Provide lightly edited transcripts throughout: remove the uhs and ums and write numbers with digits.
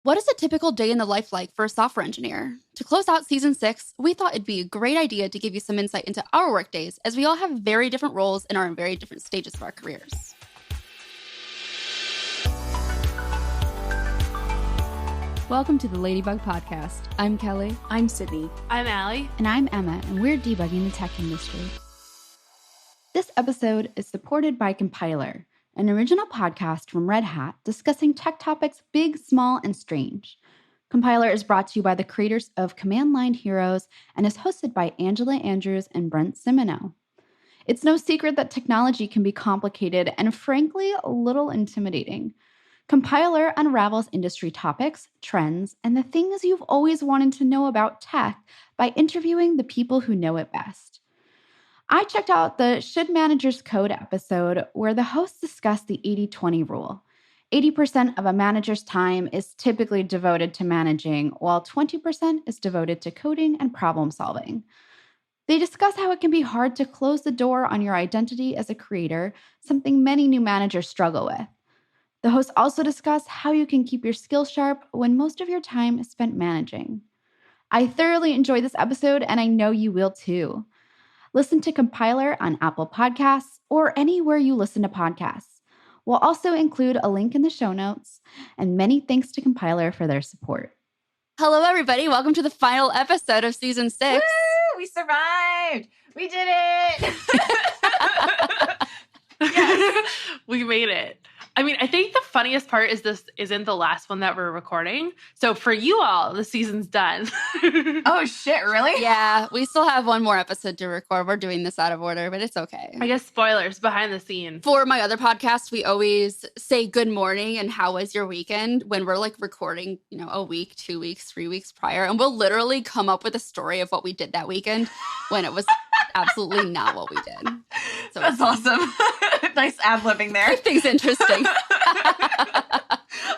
What is a typical day in the life like for a software engineer? To close out season 6, we thought it'd be a great idea to give you some insight into our workdays, as we all have very different roles and are in very different stages of our careers. Welcome to the Ladybug Podcast. I'm Kelly. I'm Sydney. I'm Allie. And I'm Emma, and we're debugging the tech industry. This episode is supported by Compiler, an original podcast from Red Hat discussing tech topics big, small, and strange. Compiler is brought to you by the creators of Command Line Heroes and is hosted by Angela Andrews and Brent Simoneau. It's no secret that technology can be complicated and, frankly, a little intimidating. Compiler unravels industry topics, trends, and the things you've always wanted to know about tech by interviewing the people who know it best. I checked out the Should Managers Code episode where the hosts discussed the 80-20 rule. 80% of a manager's time is typically devoted to managing, while 20% is devoted to coding and problem solving. They discuss how it can be hard to close the door on your identity as a creator, something many new managers struggle with. The hosts also discuss how you can keep your skills sharp when most of your time is spent managing. I thoroughly enjoyed this episode, and I know you will too. Listen to Compiler on Apple Podcasts or anywhere you listen to podcasts. We'll also include a link in the show notes, and many thanks to Compiler for their support. Hello, everybody. Welcome to the final episode of Season 6. Woo! We survived! We did it! Yes. We made it. I mean, I think the funniest part is this isn't the last one that we're recording. So for you all, the season's done. Oh, shit, really? Yeah, we still have one more episode to record. We're doing this out of order, but it's okay. I guess spoilers behind the scenes. For my other podcast, we always say good morning and how was your weekend when we're like recording, a week, 2 weeks, 3 weeks prior. And we'll literally come up with a story of what we did that weekend when it was absolutely not what we did. So that's awesome. Nice ad-libbing there. Everything's interesting.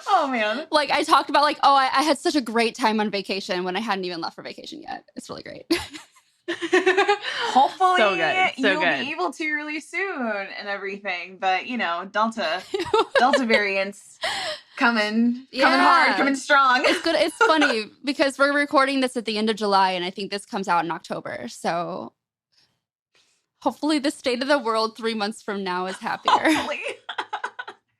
Oh, man. Like, I talked about, I had such a great time on vacation when I hadn't even left for vacation yet. It's really great. Hopefully, you'll be able to really soon and everything. But, Delta variants coming hard, coming strong. It's good. It's funny because we're recording this at the end of July, and I think this comes out in October. So hopefully the state of the world 3 months from now is happier. Hopefully.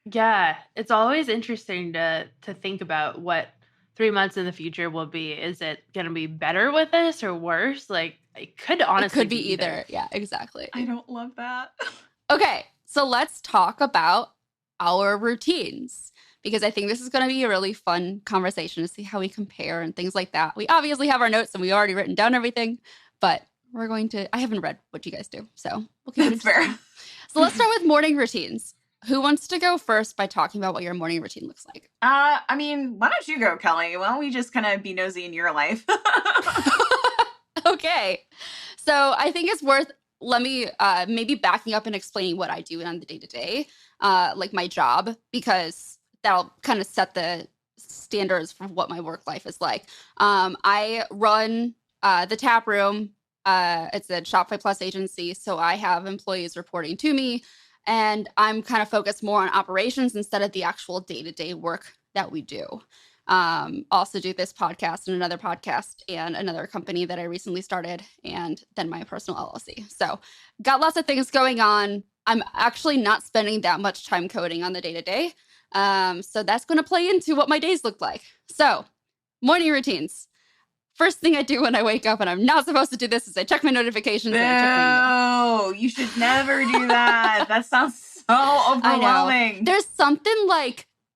Yeah, it's always interesting to think about what 3 months in the future will be. Is it going to be better with this or worse? Like, it could honestly be either. Yeah, exactly. I don't love that. Okay, so let's talk about our routines, because I think this is going to be a really fun conversation to see how we compare and things like that. We obviously have our notes and we already written down everything, but I haven't read what you guys do, so we'll keep it fair. So let's start with morning routines. Who wants to go first by talking about what your morning routine looks like? Why don't you go, Kelly? Why don't we just kind of be nosy in your life? Okay. So I think it's worth, maybe backing up and explaining what I do on the day-to-day, like my job, because that'll kind of set the standards for what my work life is like. I run the tap room. It's a Shopify Plus agency, so I have employees reporting to me. And I'm kind of focused more on operations instead of the actual day-to-day work that we do. Also do this podcast and another podcast and another company that I recently started, and then my personal LLC. So got lots of things going on. I'm actually not spending that much time coding on the day-to-day. So that's going to play into what my days look like. So morning routines. First thing I do when I wake up, and I'm not supposed to do this, is I check my notifications. And I check my email. You should never do that. That sounds so overwhelming. I know. There's something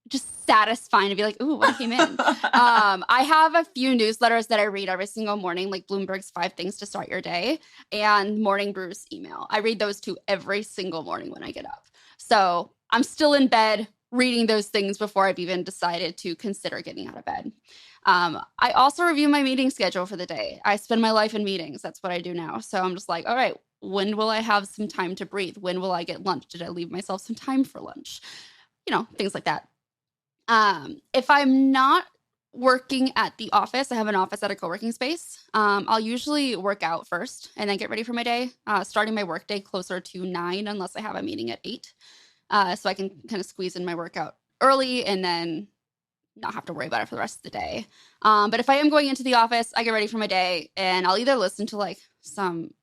just satisfying to be like, ooh, what came in? I have a few newsletters that I read every single morning, like Bloomberg's 5 Things to Start Your Day and Morning Brew's email. I read those 2 every single morning when I get up. So I'm still in bed reading those things before I've even decided to consider getting out of bed. I also review my meeting schedule for the day. I spend my life in meetings. That's what I do now. So I'm just like, all right, when will I have some time to breathe? When will I get lunch? Did I leave myself some time for lunch? Things like that. If I'm not working at the office, I have an office at a co-working space. I'll usually work out first and then get ready for my day, starting my workday closer to 9 unless I have a meeting at 8. So I can kind of squeeze in my workout early and then not have to worry about it for the rest of the day. But if I am going into the office, I get ready for my day, and I'll either listen to like some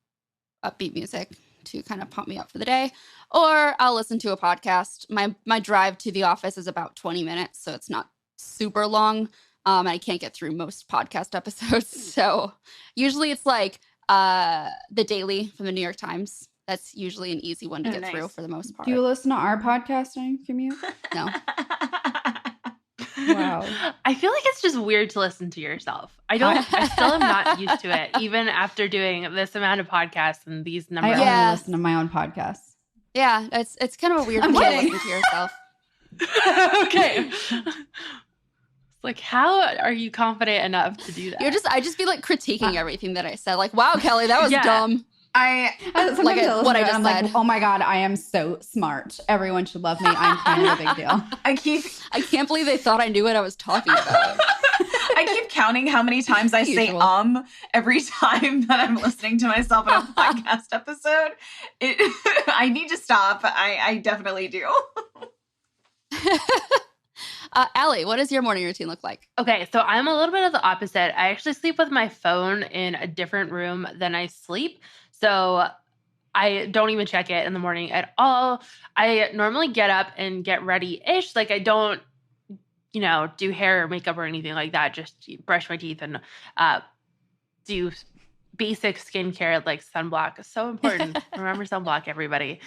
upbeat music to kind of pump me up for the day, or I'll listen to a podcast. My drive to the office is about 20 minutes, so it's not super long. I can't get through most podcast episodes. So usually it's like The Daily from the New York Times. That's usually an easy one to get through for the most part. Do you listen to our podcast on your commute? No. Wow. I feel like it's just weird to listen to yourself. I still am not used to it, even after doing this amount of podcasts and these numbers. I only listen to my own podcasts. Yeah, it's kind of a weird way to listen to yourself. Okay. Like, how are you confident enough to do that? I just be like critiquing everything that I said. Like, wow, Kelly, that was dumb. Sometimes like I what I just I'm said. like, oh my God, I am so smart. Everyone should love me. I'm kind of a big deal. I can't believe they thought I knew what I was talking about. I keep counting how many times I say every time that I'm listening to myself in a podcast episode. I need to stop. I definitely do. Allie, what does your morning routine look like? Okay, so I'm a little bit of the opposite. I actually sleep with my phone in a different room than I sleep. So I don't even check it in the morning at all. I normally get up and get ready-ish. Like I don't, do hair or makeup or anything like that. Just brush my teeth and do basic skincare like sunblock is so important. Remember sunblock, everybody.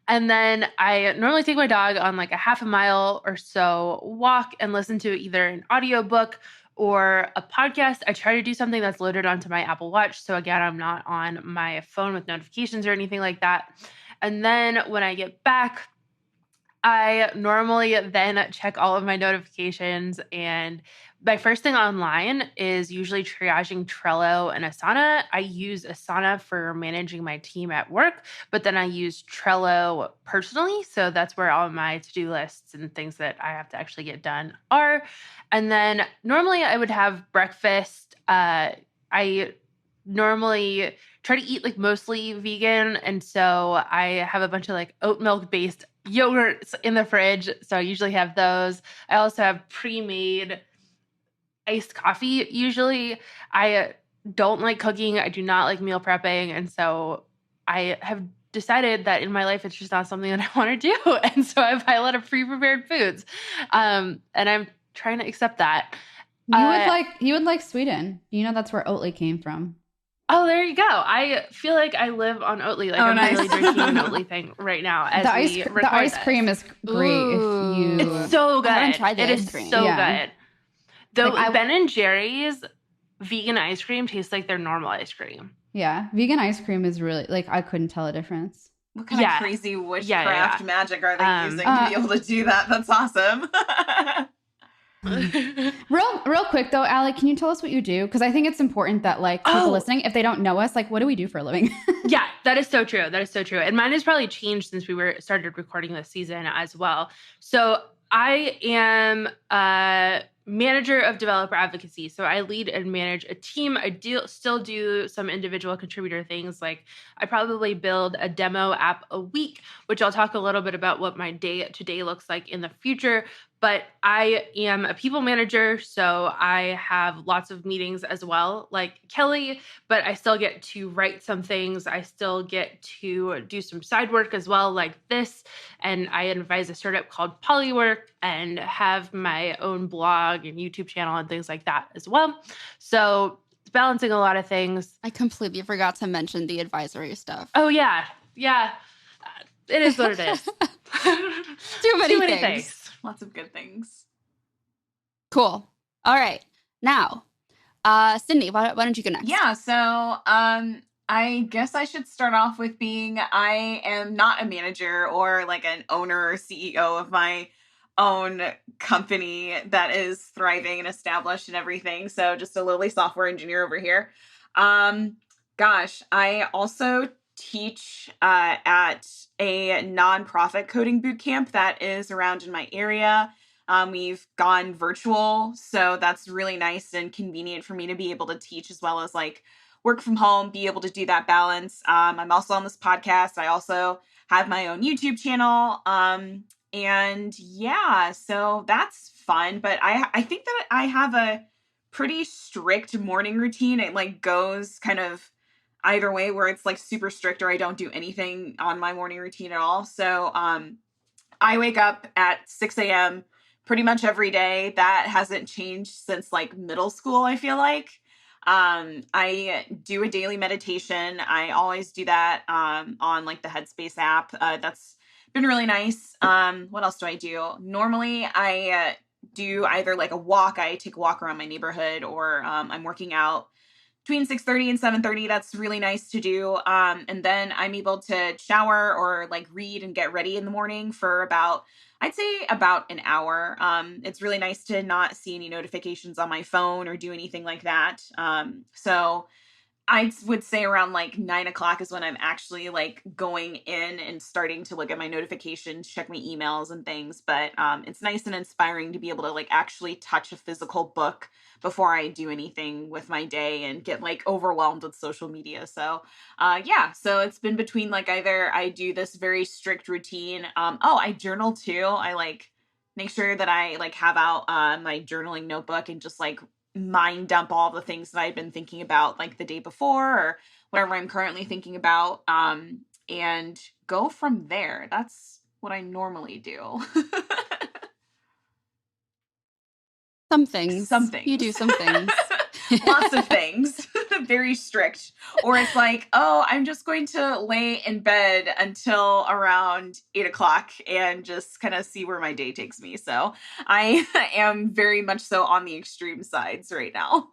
And then I normally take my dog on like a half a mile or so walk and listen to either an audiobook or a podcast. I try to do something that's loaded onto my Apple Watch. So again, I'm not on my phone with notifications or anything like that. And then when I get back, I normally then check all of my notifications, and my first thing online is usually triaging Trello and Asana. I use Asana for managing my team at work, but then I use Trello personally. So that's where all my to-do lists and things that I have to actually get done are. And then normally I would have breakfast. I normally try to eat like mostly vegan. And so I have a bunch of like oat milk based yogurts in the fridge. So I usually have those. I also have pre-made iced coffee. Usually I don't like cooking. I do not like meal prepping. And so I have decided that in my life, it's just not something that I want to do. And so I buy a lot of pre-prepared foods. And I'm trying to accept that. You would like Sweden. That's where Oatly came from. Oh, there you go. I feel like I live on Oatly. Like I'm really drinking an Oatly thing right now. The ice cream is great. It's so good. I haven't tried the ice cream. So good. Though Ben and Jerry's vegan ice cream tastes like their normal ice cream. Yeah, vegan ice cream is really I couldn't tell a difference. What kind of crazy witchcraft magic are they using to be able to do that? That's awesome. Real quick though, Allie, can you tell us what you do? Because I think it's important that people listening, if they don't know us, what do we do for a living? Yeah, that is so true. That is so true. And mine has probably changed since we started recording this season as well. So I am a manager of developer advocacy. So I lead and manage a team. I still do some individual contributor things. Like I probably build a demo app a week, which I'll talk a little bit about what my day-to-day looks like in the future. But I am a people manager, so I have lots of meetings as well, like Kelly, but I still get to write some things. I still get to do some side work as well, like this. And I advise a startup called Polywork and have my own blog and YouTube channel and things like that as well. So it's balancing a lot of things. I completely forgot to mention the advisory stuff. Oh, yeah. Yeah. It is what it is. Too many things. Lots of good things. Cool. All right. Now, Sydney, why don't you go next? Yeah. So I guess I should start off with I am not a manager or like an owner or CEO of my own company that is thriving and established and everything. So just a lowly software engineer over here. I also teach at a nonprofit coding bootcamp that is around in my area. We've gone virtual, so that's really nice and convenient for me to be able to teach as well as work from home, be able to do that balance. I'm also on this podcast. I also have my own YouTube channel. So that's fun. But I think that I have a pretty strict morning routine. It like goes kind of either way, where it's like super strict or I don't do anything on my morning routine at all. So I wake up at 6 a.m. pretty much every day. That hasn't changed since like middle school, I feel like. I do a daily meditation. I always do that on like the Headspace app. That's been really nice. What else do I do? Normally I do either like a walk. I take a walk around my neighborhood, or I'm working out between 6:30 and 7:30. That's really nice to do. And then I'm able to shower or like read and get ready in the morning for I'd say about an hour. It's really nice to not see any notifications on my phone or do anything like that. So I would say around like 9 o'clock is when I'm actually like going in and starting to look at my notifications, check my emails and things. But it's nice and inspiring to be able to like actually touch a physical book before I do anything with my day and get like overwhelmed with social media. So yeah, so it's been between like either I do this very strict routine. I journal too. I like make sure that I like have out my journaling notebook and just like mind dump all the things that I've been thinking about like the day before or whatever I'm currently thinking about, and go from there. That's what I normally do. Some things. Some things. You do some things. Lots of things. Very strict. Or it's like, oh, I'm just going to lay in bed until around 8 o'clock and just kind of see where my day takes me. So I am very much so on the extreme sides right now.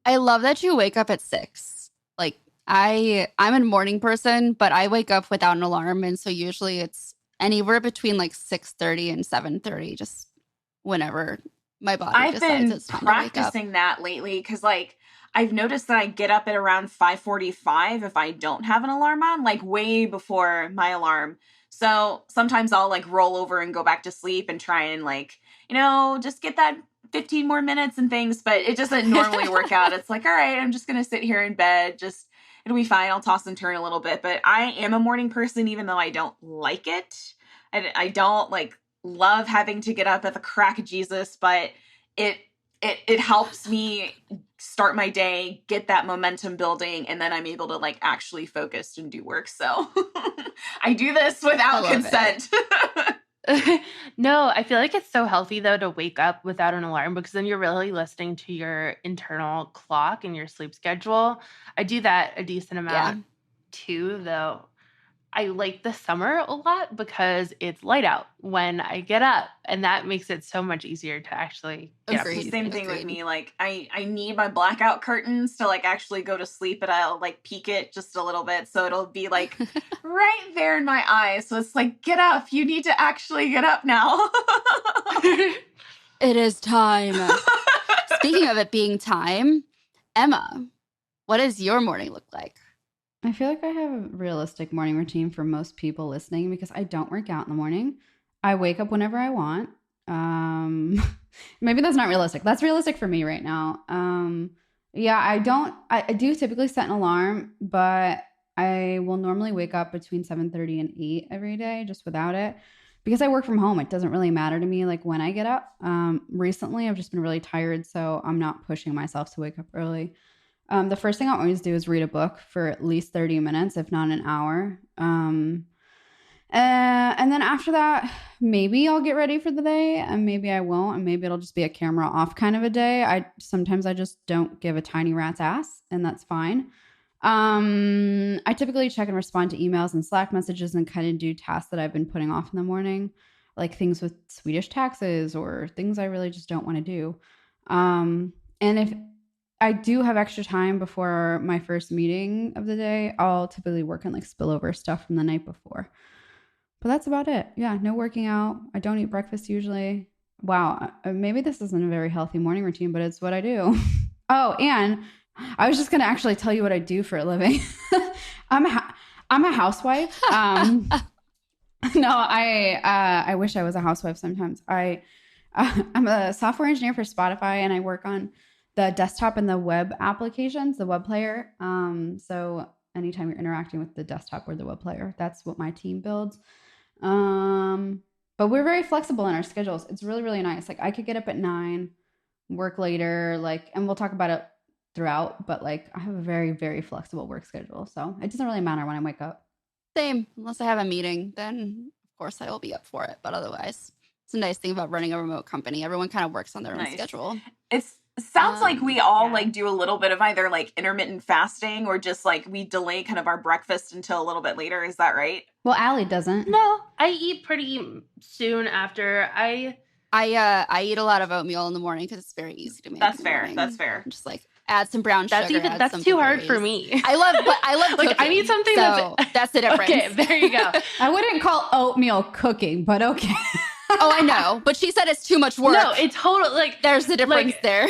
I love that you wake up at 6. Like I'm a morning person, but I wake up without an alarm. And so usually it's anywhere between like 6:30 and 7:30, just whenever my body I've decides been it's time to wake up. practicing that lately because like I've noticed that I get up at around 5:45 if I don't have an alarm on, like way before my alarm. So sometimes I'll like roll over and go back to sleep and try and like, just get that 15 more minutes and things, but it doesn't normally work out. It's like, all right, I'm just going to sit here in bed. It'll be fine. I'll toss and turn a little bit, but I am a morning person, even though I don't like it. I don't like love having to get up at the crack of Jesus, but it helps me start my day, get that momentum building, and then I'm able to like actually focus and do work. So I do this without consent. No, I feel like it's so healthy though to wake up without an alarm because then you're really listening to your internal clock and your sleep schedule. I do that a decent amount too, though. I like the summer a lot because it's light out when I get up, and that makes it so much easier to actually get up. It's the same thing with me. Like I need my blackout curtains to like actually go to sleep, but I'll like peek it just a little bit. So it'll be like right there in my eyes. So it's like, get up. You need to actually get up now. It is time. Speaking of it being time, Emma, what does your morning look like? I feel like I have a realistic morning routine for most people listening because I don't work out in the morning. I wake up whenever I want. Maybe that's not realistic. That's realistic for me right now. I do typically set an alarm, but I will normally wake up between 7:30 and 8 every day just without it. Because I work from home, it doesn't really matter to me like when I get up. Recently, I've just been really tired, so I'm not pushing myself to wake up early. The first thing I always do is read a book for at least 30 minutes, if not an hour. And then after that, maybe I'll get ready for the day and maybe I won't. And maybe it'll just be a camera off kind of a day. Sometimes I just don't give a tiny rat's ass, and that's fine. I typically check and respond to emails and Slack messages and kind of do tasks that I've been putting off in the morning, like things with Swedish taxes or things I really just don't want to do. And if I do have extra time before my first meeting of the day, I'll typically work on like spillover stuff from the night before. But that's about it. Yeah, no working out. I don't eat breakfast usually. Wow, maybe this isn't a very healthy morning routine, but it's what I do. Oh, and I was just going to actually tell you what I do for a living. I'm a housewife. No, I wish I was a housewife sometimes. I'm a software engineer for Spotify, and I work on the desktop and the web applications, the web player. So anytime you're interacting with the desktop or the web player, that's what my team builds. But we're very flexible in our schedules. It's really, really nice. Like I could get up at 9, work later, like, and we'll talk about it throughout, but like I have a very, very flexible work schedule. So it doesn't really matter when I wake up. Same. Unless I have a meeting, then of course I will be up for it. But otherwise, it's a nice thing about running a remote company. Everyone kind of works on their own schedule. It sounds like we all yeah. like do a little bit of either like intermittent fasting or just like we delay kind of our breakfast until a little bit later. Is that right? Well, Allie doesn't. No, I eat pretty soon after. I eat a lot of oatmeal in the morning because it's very easy to make. That's fair. That's fair. Just like add some brown sugar. That's too hard for me. I love like cooking, I need something that's the difference. Okay, there you go. I wouldn't call oatmeal cooking, but okay. Oh, I know. But she said it's too much work. No, it's totally like there's the difference there.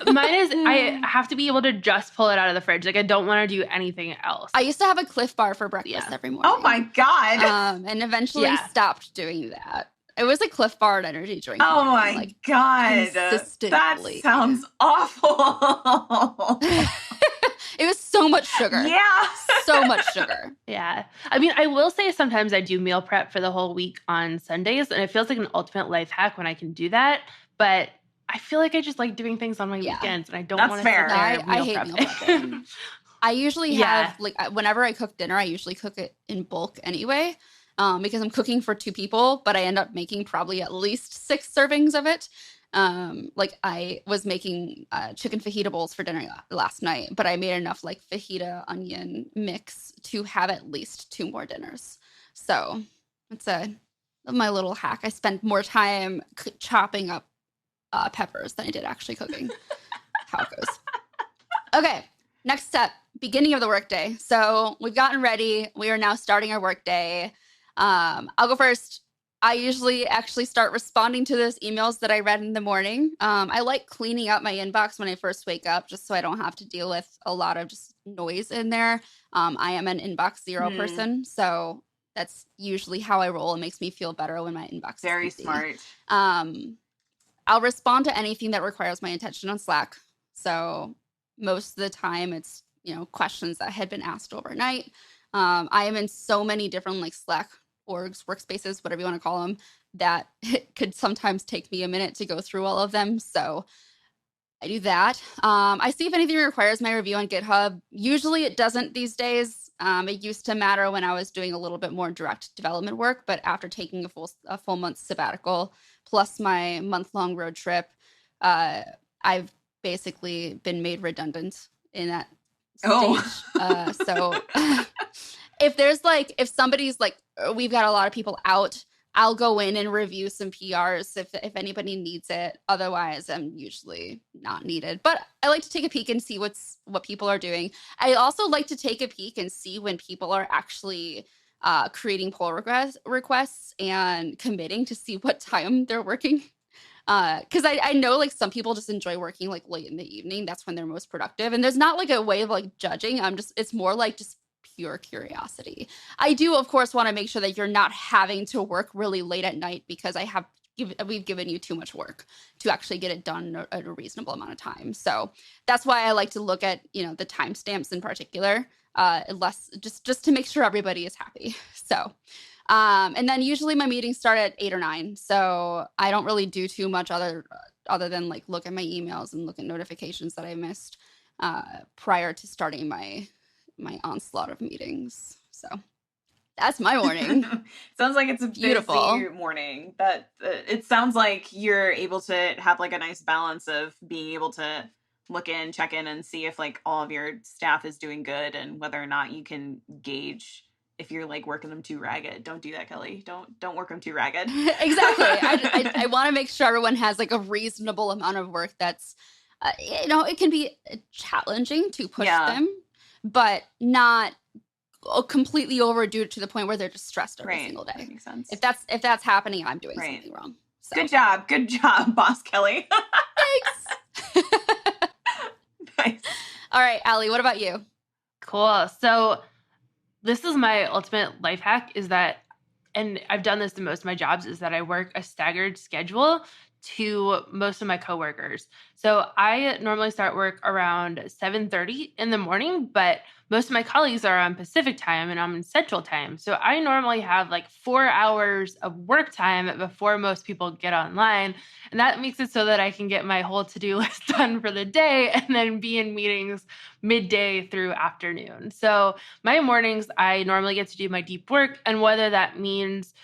Mine is I have to be able to just pull it out of the fridge. Like I don't want to do anything else. I used to have a Cliff Bar for breakfast every morning. Oh my God. And eventually stopped doing that. It was a Cliff Bar and energy drink. Oh my God. That sounds awful. It was so much sugar. Yeah. So much sugar. Yeah. I mean, I will say sometimes I do meal prep for the whole week on Sundays, and it feels like an ultimate life hack when I can do that. But I feel like I just like doing things on my weekends, and I don't want to sit there and I hate meal prepping. I usually have, like, whenever I cook dinner, I usually cook it in bulk anyway, because I'm cooking for 2 people, but I end up making probably at least 6 servings of it. Like I was making chicken fajita bowls for dinner last night, but I made enough like fajita onion mix to have at least 2 more dinners. So it's my little hack. I spent more time chopping up peppers than I did actually cooking. How it goes. Okay, next step, beginning of the workday. So we've gotten ready. We are now starting our workday. I'll go first. I usually actually start responding to those emails that I read in the morning. I like cleaning up my inbox when I first wake up, just so I don't have to deal with a lot of just noise in there. I am an inbox 0 person, so that's usually how I roll. It makes me feel better when my inbox is very empty. smart. I'll respond to anything that requires my attention on Slack. So most of the time it's, questions that had been asked overnight. I am in so many different like Slack orgs, workspaces, whatever you want to call them, that it could sometimes take me a minute to go through all of them. So I do that. I see if anything requires my review on GitHub. Usually it doesn't these days. It used to matter when I was doing a little bit more direct development work, but after taking a full month sabbatical, plus my month-long road trip, I've basically been made redundant in that stage. So if somebody's like, we've got a lot of people out, I'll go in and review some PRs if anybody needs it. Otherwise, I'm usually not needed. But I like to take a peek and see what people are doing. I also like to take a peek and see when people are actually creating pull requests and committing to see what time they're working. Because I know like some people just enjoy working like late in the evening. That's when they're most productive. And there's not like a way of like judging. It's more like just pure curiosity. I do, of course, want to make sure that you're not having to work really late at night because we've given you too much work to actually get it done at a reasonable amount of time. So that's why I like to look at, the timestamps in particular, just to make sure everybody is happy. So, and then usually my meetings start at 8 or 9. So I don't really do too much other than like look at my emails and look at notifications that I missed prior to starting my onslaught of meetings. So that's my morning. Sounds like it's a beautiful busy morning. That it sounds like you're able to have like a nice balance of being able to look in, check in, and see if like all of your staff is doing good and whether or not you can gauge if you're like working them too ragged. Don't do that, Kelly. Don't work them too ragged. Exactly. I want to make sure everyone has like a reasonable amount of work that's, it can be challenging to push them, but not completely overdue to the point where they're just stressed every single day. That makes sense. If that's happening, I'm doing something wrong. So. Good job, Boss Kelly. Thanks. Nice. All right, Allie, what about you? Cool. So this is my ultimate life hack is that, and I've done this in most of my jobs, is that I work a staggered schedule to most of my coworkers. So I normally start work around 7:30 in the morning, but most of my colleagues are on Pacific time and I'm in Central time. So I normally have like 4 hours of work time before most people get online. And that makes it so that I can get my whole to-do list done for the day and then be in meetings midday through afternoon. So my mornings, I normally get to do my deep work. And whether that means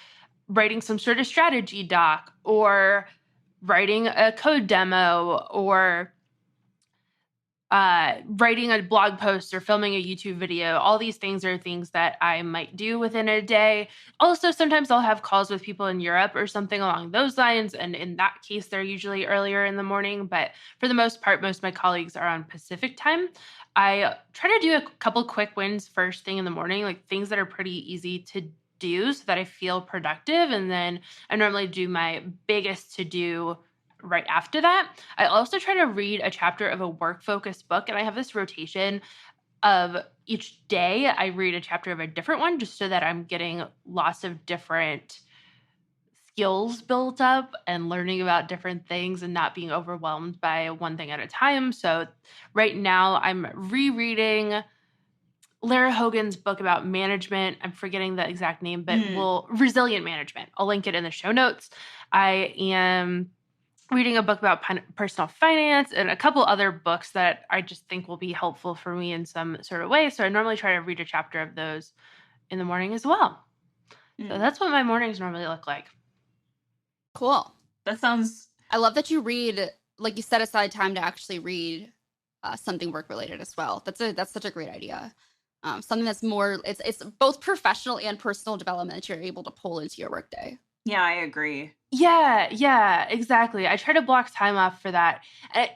writing some sort of strategy doc or writing a code demo or writing a blog post or filming a YouTube video. All these things are things that I might do within a day. Also, sometimes I'll have calls with people in Europe or something along those lines. And in that case, they're usually earlier in the morning. But for the most part, most of my colleagues are on Pacific time. I try to do a couple quick wins first thing in the morning, like things that are pretty easy to do so that I feel productive. And then I normally do my biggest to do right after that. I also try to read a chapter of a work-focused book, and I have this rotation of each day I read a chapter of a different one just so that I'm getting lots of different skills built up and learning about different things and not being overwhelmed by one thing at a time. So right now I'm rereading Lara Hogan's book about management. I'm forgetting the exact name, but Resilient Management. I'll link it in the show notes. I am reading a book about personal finance and a couple other books that I just think will be helpful for me in some sort of way. So I normally try to read a chapter of those in the morning as well. So that's what my mornings normally look like. Cool. That sounds... I love that you read, like you set aside time to actually read something work related as well. That's such a great idea. Something that's more, it's both professional and personal development that you're able to pull into your workday. Yeah, I agree. Yeah, exactly. I try to block time off for that.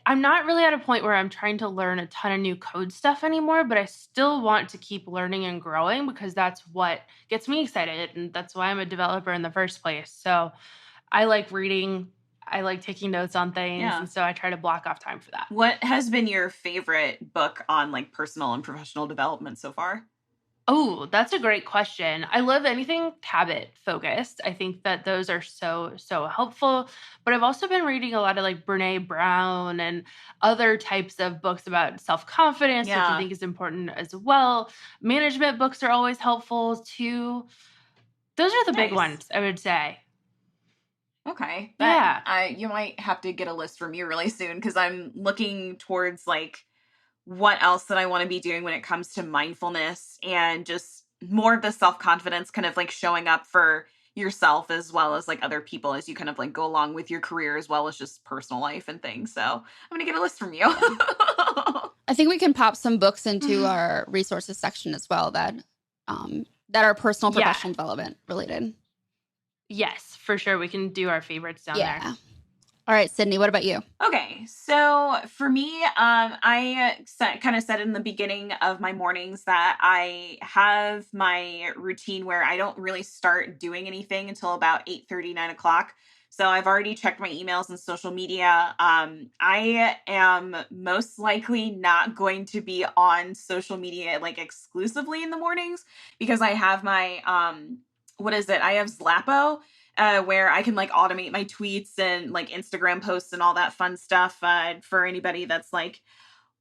I'm not really at a point where I'm trying to learn a ton of new code stuff anymore, but I still want to keep learning and growing because that's what gets me excited. And that's why I'm a developer in the first place. So I like reading. I like taking notes on things. Yeah. And so I try to block off time for that. What has been your favorite book on like personal and professional development so far? Oh, that's a great question. I love anything habit focused. I think that those are so helpful. But I've also been reading a lot of like Brene Brown and other types of books about self-confidence, which I think is important as well. Management books are always helpful too. Those are the big ones, I would say. Okay. You might have to get a list from you really soon because I'm looking towards like what else that I want to be doing when it comes to mindfulness and just more of the self-confidence kind of like showing up for yourself as well as like other people as you kind of like go along with your career as well as just personal life and things. So I'm going to get a list from you. I think we can pop some books into our resources section as well that are personal professional development related. Yes, for sure. We can do our favorites down there. All right, Sydney, what about you? Okay, so for me, I kind of said in the beginning of my mornings that I have my routine where I don't really start doing anything until about 8:30, 9 o'clock. So I've already checked my emails and social media. I am most likely not going to be on social media like exclusively in the mornings because I have my, I have Zlappo. Where I can like automate my tweets and like Instagram posts and all that fun stuff for anybody that's like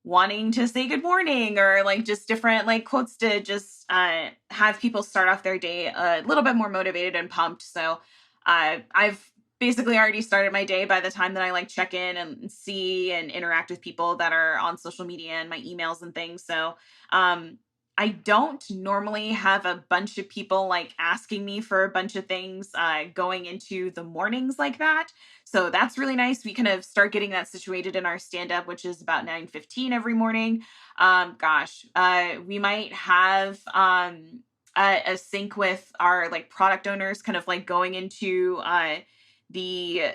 wanting to say good morning or like just different like quotes to just have people start off their day a little bit more motivated and pumped. So I've basically already started my day by the time that I like check in and see and interact with people that are on social media and my emails and things. So I don't normally have a bunch of people like asking me for a bunch of things going into the mornings like that. So that's really nice. We kind of start getting that situated in our stand-up, which is about 9:15 every morning. We might have a sync with our like product owners kind of like going into the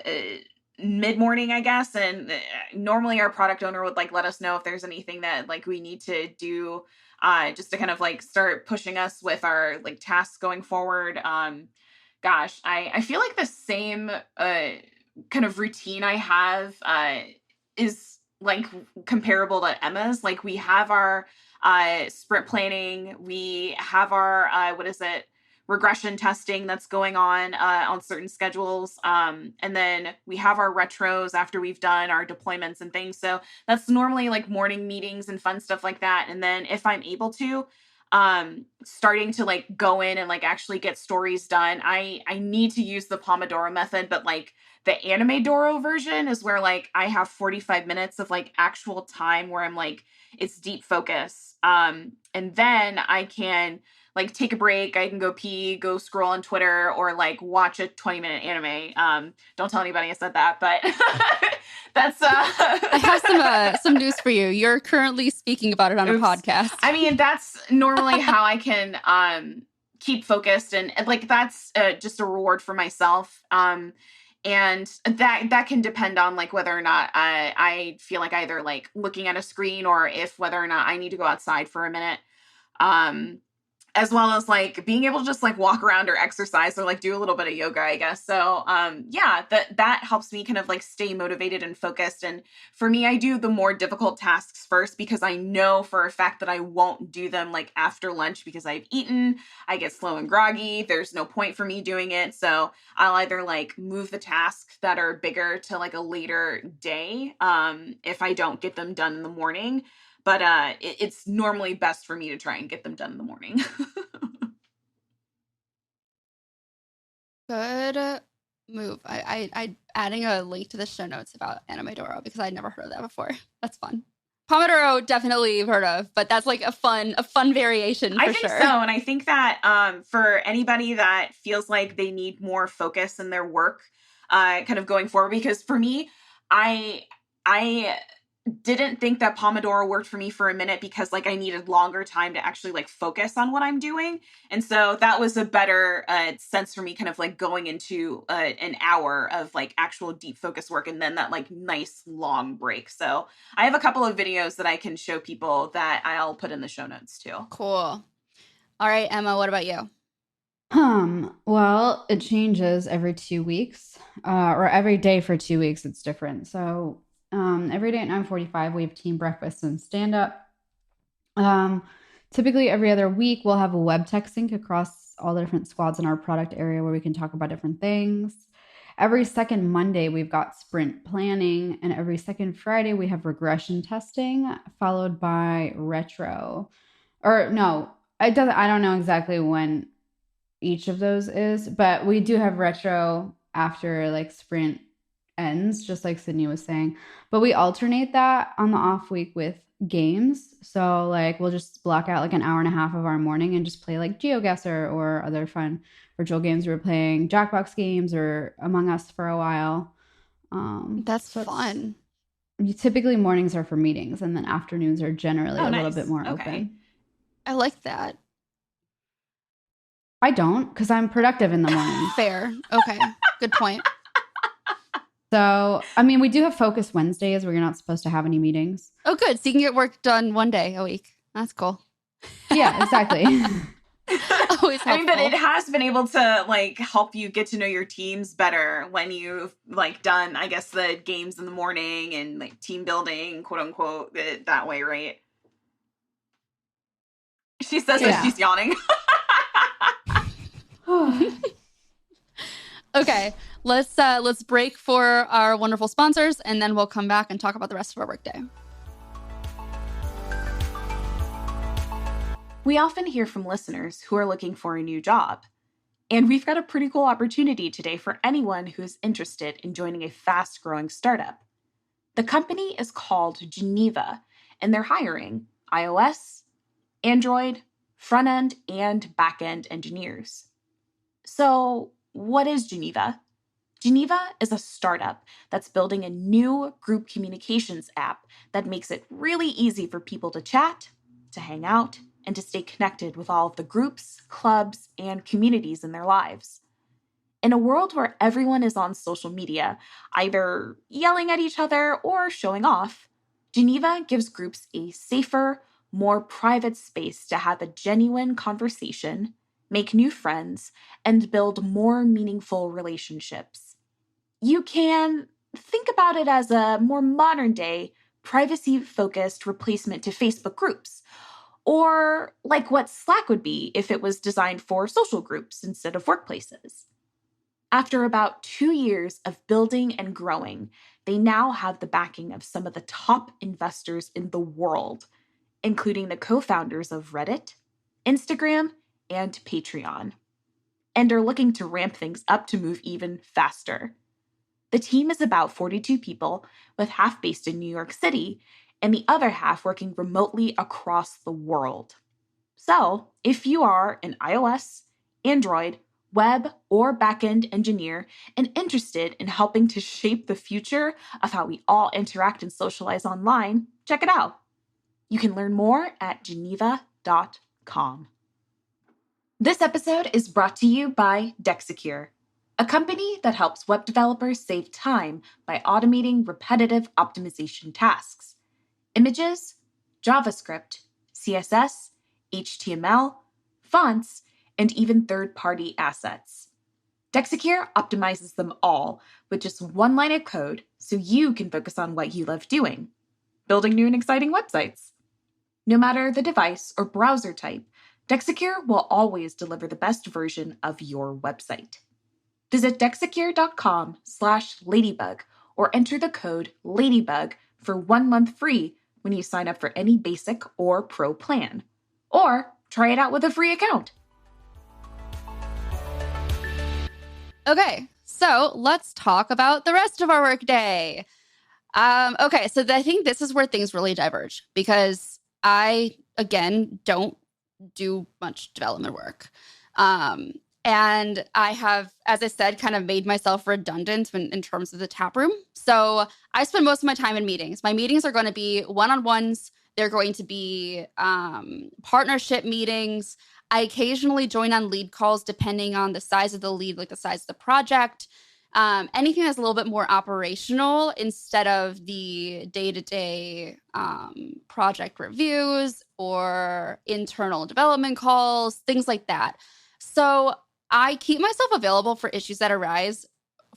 mid-morning, I guess. And normally our product owner would like let us know if there's anything that like we need to do just to kind of like start pushing us with our like tasks going forward. I feel like the same kind of routine I have is like comparable to Emma's. Like we have our sprint planning, we have our regression testing that's going on certain schedules. And then we have our retros after we've done our deployments and things. So that's normally like morning meetings and fun stuff like that. And then if I'm able to, starting to like go in and like actually get stories done. I need to use the Pomodoro method, but like the anime Doro version is where like I have 45 minutes of like actual time where I'm like, it's deep focus. And then I can like take a break. I can go pee, go scroll on Twitter, or like watch a 20-minute anime. Don't tell anybody I said that, but that's I have some news for you. You're currently speaking about it on a podcast. I mean, that's normally how I can keep focused, and like that's just a reward for myself. And that can depend on like whether or not I feel like either like looking at a screen or if whether or not I need to go outside for a minute. As well as like being able to just like walk around or exercise or like do a little bit of yoga, I guess. So yeah, that helps me kind of like stay motivated and focused. And for me, I do the more difficult tasks first because I know for a fact that I won't do them like after lunch because I've eaten, I get slow and groggy. There's no point for me doing it. So I'll either like move the tasks that are bigger to like a later day if I don't get them done in the morning. But it's normally best for me to try and get them done in the morning. Good move. I adding a link to the show notes about Anime Doro because I'd never heard of that before. That's fun. Pomodoro definitely heard of, but that's like a fun variation for sure. I think so, and I think that for anybody that feels like they need more focus in their work, kind of going forward, because for me, I didn't think that Pomodoro worked for me for a minute because like I needed longer time to actually like focus on what I'm doing. And so that was a better sense for me kind of like going into an hour of like actual deep focus work and then that like nice long break. So I have a couple of videos that I can show people that I'll put in the show notes too. Cool. All right, Emma, what about you? Well, it changes every 2 weeks, or every day for 2 weeks. It's different. So every day at 9:45, we have team breakfast and stand-up. Typically, every other week, we'll have a web tech sync across all the different squads in our product area where we can talk about different things. Every second Monday, we've got sprint planning, and every second Friday, we have regression testing, followed by retro. Or no, I don't know exactly when each of those is, but we do have retro after like sprint ends, just like Sydney was saying. But we alternate that on the off week with games. So like we'll just block out like an hour and a half of our morning and just play like GeoGuessr or other fun virtual games. We were playing Jackbox games or Among Us for a while. That's fun. Typically mornings are for meetings and then afternoons are generally a little nice. bit more Okay. open. I like that. I don't, because I'm productive in the morning. Fair. Okay. Good point. So, I mean, we do have Focus Wednesdays where you're not supposed to have any meetings. Oh, good. So you can get work done one day a week. That's cool. Yeah, exactly. Always helpful. I mean, but it has been able to like help you get to know your teams better when you've like done, I guess, the games in the morning and like team building, quote unquote, that way, right? She says that she's yawning. Okay, let's break for our wonderful sponsors, and then we'll come back and talk about the rest of our workday. We often hear from listeners who are looking for a new job. And we've got a pretty cool opportunity today for anyone who is interested in joining a fast-growing startup. The company is called Geneva, and they're hiring iOS, Android, front-end, and back-end engineers. So, what is Geneva? Geneva is a startup that's building a new group communications app that makes it really easy for people to chat, to hang out, and to stay connected with all of the groups, clubs, and communities in their lives. In a world where everyone is on social media, either yelling at each other or showing off, Geneva gives groups a safer, more private space to have a genuine conversation, make new friends, and build more meaningful relationships. You can think about it as a more modern-day, privacy-focused replacement to Facebook groups, or like what Slack would be if it was designed for social groups instead of workplaces. After about 2 years of building and growing, they now have the backing of some of the top investors in the world, including the co-founders of Reddit, Instagram, and Patreon, and are looking to ramp things up to move even faster. The team is about 42 people, with half based in New York City and the other half working remotely across the world. So, if you are an iOS, Android, web, or backend engineer and interested in helping to shape the future of how we all interact and socialize online, check it out. You can learn more at geneva.com. This episode is brought to you by Dexecure, a company that helps web developers save time by automating repetitive optimization tasks. Images, JavaScript, CSS, HTML, fonts, and even third-party assets. Dexecure optimizes them all with just one line of code so you can focus on what you love doing, building new and exciting websites. No matter the device or browser type, Dexecure will always deliver the best version of your website. Visit dexecure.com/ladybug or enter the code ladybug for 1 month free when you sign up for any basic or pro plan. Or try it out with a free account. Okay, so let's talk about the rest of our workday. Okay, so I think this is where things really diverge because I, again, don't do much development work. And I have, as I said, kind of made myself redundant in terms of the tap room. So I spend most of my time in meetings. My meetings are going to be one-on-ones. They're going to be partnership meetings. I occasionally join on lead calls depending on the size of the lead, like the size of the project. Anything that's a little bit more operational instead of the day-to-day project reviews or internal development calls, things like that. So I keep myself available for issues that arise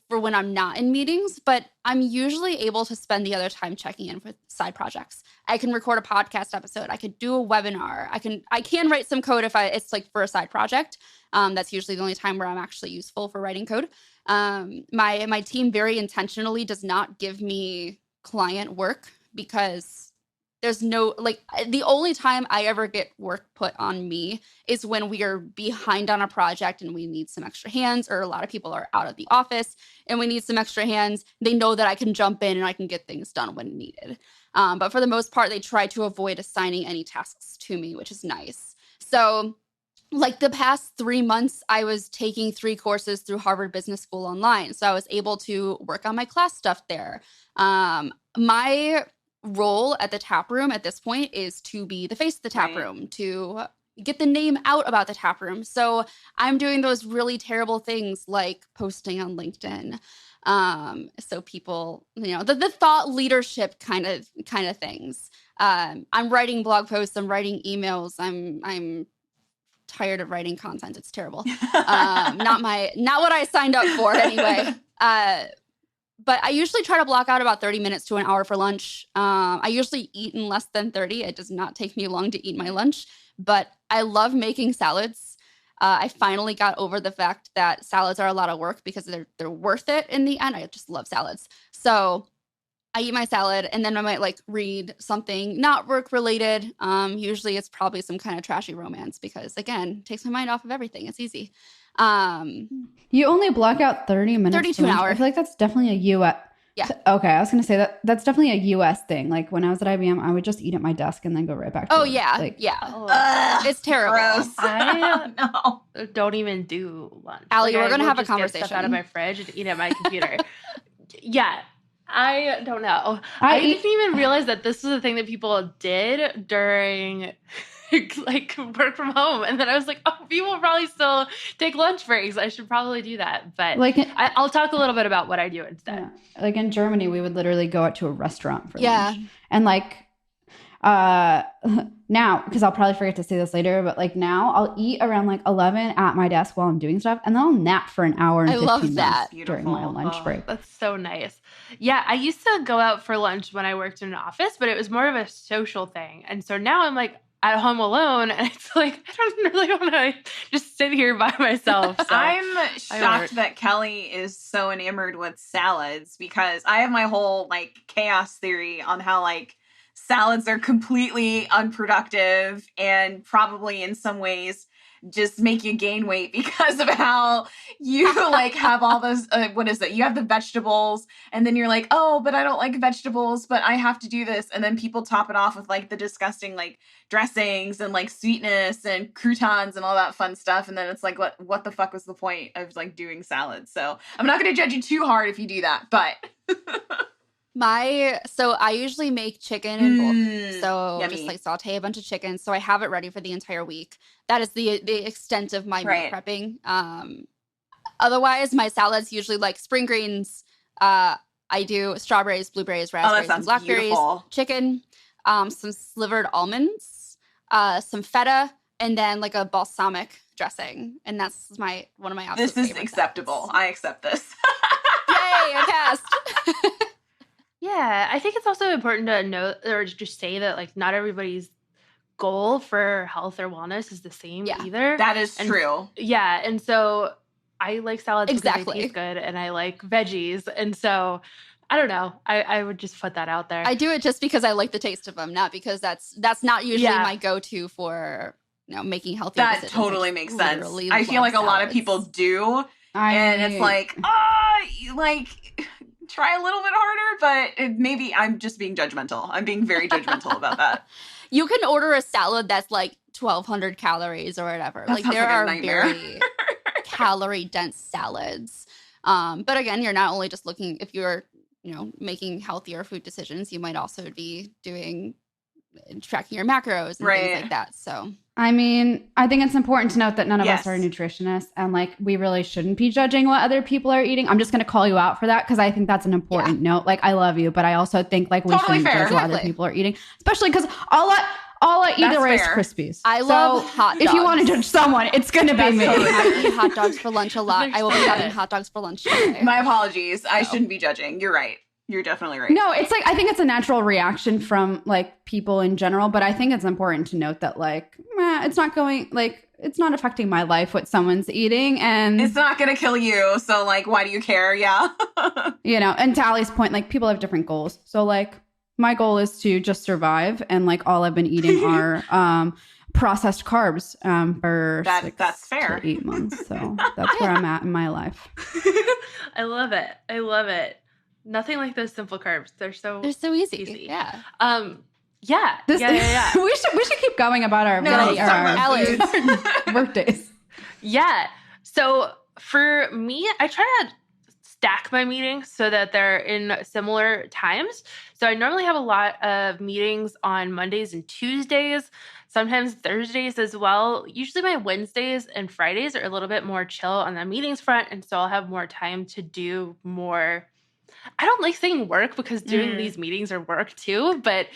for when I'm not in meetings, but I'm usually able to spend the other time checking in with side projects. I can record a podcast episode. I could do a webinar. I can write some code if it's like for a side project. That's usually the only time where I'm actually useful for writing code. My team very intentionally does not give me client work because there's no, like, the only time I ever get work put on me is when we are behind on a project and we need some extra hands, or a lot of people are out of the office and we need some extra hands. They know that I can jump in and I can get things done when needed. But for the most part, they try to avoid assigning any tasks to me, which is nice. So like the past 3 months, I was taking 3 courses through Harvard Business School online. So I was able to work on my class stuff there. My role at the tap room at this point is to be the face of the tap room, to get the name out about the tap room. So I'm doing those really terrible things like posting on LinkedIn. So people, the thought leadership kind of things. I'm writing blog posts, I'm writing emails, I'm tired of writing content. It's terrible. Not what I signed up for anyway. But I usually try to block out about 30 minutes to an hour for lunch. I usually eat in less than 30. It does not take me long to eat my lunch, but I love making salads. I finally got over the fact that salads are a lot of work because they're worth it in the end. I just love salads. So I eat my salad and then I might like read something not work related. Usually it's probably some kind of trashy romance because again, it takes my mind off of everything. It's easy. You only block out 30 minutes. 30 to an hour. I feel like that's definitely a U.S. Yeah. Okay, I was going to say that's definitely a U.S. thing. Like when I was at IBM, I would just eat at my desk and then go right back to work. Yeah. Like, yeah. It's terrible. Gross. I don't even do lunch. Allie, we're going to have a Get conversation. stuff out of my fridge and eat at my computer. Yeah. I don't know. I didn't even realize that this was a thing that people did during like work from home. And then I was like, oh, people probably still take lunch breaks. I should probably do that. But like I'll talk a little bit about what I do instead. Yeah. Like in Germany, we would literally go out to a restaurant for Yeah. lunch. And like now, because I'll probably forget to say this later, but like now I'll eat around like 11 at my desk while I'm doing stuff. And then I'll nap for an hour and 15 minutes during my lunch break. That's so nice. Yeah, I used to go out for lunch when I worked in an office, but it was more of a social thing. And so now I'm like, at home alone, and it's like, I don't really want to just sit here by myself. So I'm shocked that Kelly is so enamored with salads, because I have my whole like chaos theory on how like salads are completely unproductive and probably in some ways just make you gain weight because of how you like have all those what is it, you have the vegetables and then you're like, oh, but I don't like vegetables, but I have to do this, and then people top it off with like the disgusting like dressings and like sweetness and croutons and all that fun stuff, and then it's like, what the fuck was the point of like doing salads? So I'm not going to judge you too hard if you do that, but So I usually make chicken in bulk. So yummy. just like saute a bunch of chicken. So I have it ready for the entire week. That is the extent of my meal prepping. Otherwise, my salads usually like spring greens. I do strawberries, blueberries, raspberries, and blackberries, beautiful. Chicken, some slivered almonds, some feta, and then like a balsamic dressing. And that's one of my absolute This is favorite acceptable. salads. I accept this. Yay, a cast. Yeah, I think it's also important to note or just say that like not everybody's goal for health or wellness is the same either. That is true. Yeah, and so I like salads because Exactly. they taste good, and I like veggies, and so I don't know. I would just put that out there. I do it just because I like the taste of them, not because that's not usually my go-to for making healthy decisions. That totally makes sense. Literally I feel like a lot of salads. people do, and it's like, like try a little bit harder, but maybe I'm just being judgmental. I'm being very judgmental about that. You can order a salad that's like 1,200 calories or whatever. That like sounds there like a are nightmare. very calorie dense salads. But again, you're not only just looking, if you're making healthier food decisions, you might also be tracking your macros and things like that. So I mean, I think it's important to note that none of us are nutritionists, and like we really shouldn't be judging what other people are eating. I'm just going to call you out for that because I think that's an important note. Like, I love you, but I also think like we shouldn't judge what other people are eating, especially because all I eat are Rice Krispies. I love hot dogs. If you want to judge someone, it's going to be me. I eat hot dogs for lunch a lot. I will be having hot dogs for lunch today. My apologies. I shouldn't be judging. You're right. You're definitely right. No, it's like, I think it's a natural reaction from like people in general, but I think it's important to note that like, it's not affecting my life what someone's eating, and it's not going to kill you. So like, why do you care? Yeah. And Tally's point, like people have different goals. So like my goal is to just survive. And like all I've been eating are, processed carbs, for that's fair. to 8 months. So that's where I'm at in my life. I love it. I love it. Nothing like those simple carbs. They're so easy. Yeah. Yeah. Yeah. we should keep going about our work days. Yeah. So for me, I try to stack my meetings so that they're in similar times. So I normally have a lot of meetings on Mondays and Tuesdays, sometimes Thursdays as well. Usually my Wednesdays and Fridays are a little bit more chill on the meetings front, and so I'll have more time to do more. I don't like saying work because doing these meetings are work too, but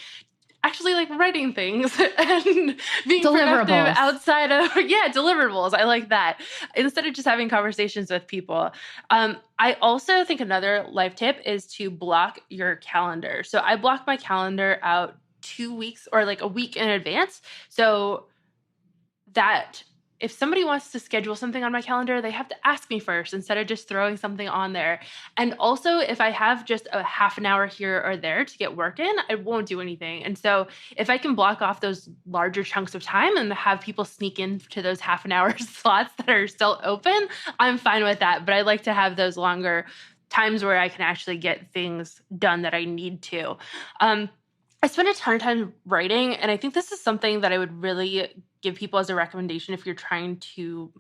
actually like writing things and being productive outside of, deliverables. I like that. Instead of just having conversations with people. I also think another life tip is to block your calendar. So I block my calendar out 2 weeks or like a week in advance. So that if somebody wants to schedule something on my calendar, they have to ask me first instead of just throwing something on there. And also, if I have just a half an hour here or there to get work in, I won't do anything. And so if I can block off those larger chunks of time and have people sneak into those half an hour slots that are still open, I'm fine with that. But I like to have those longer times where I can actually get things done that I need to. I spend a ton of time writing, and I think this is something that I would really give people as a recommendation if you're trying to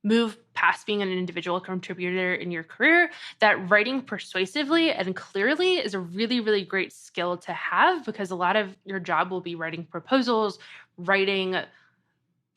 move past being an individual contributor in your career, that writing persuasively and clearly is a really, really great skill to have, because a lot of your job will be writing proposals, writing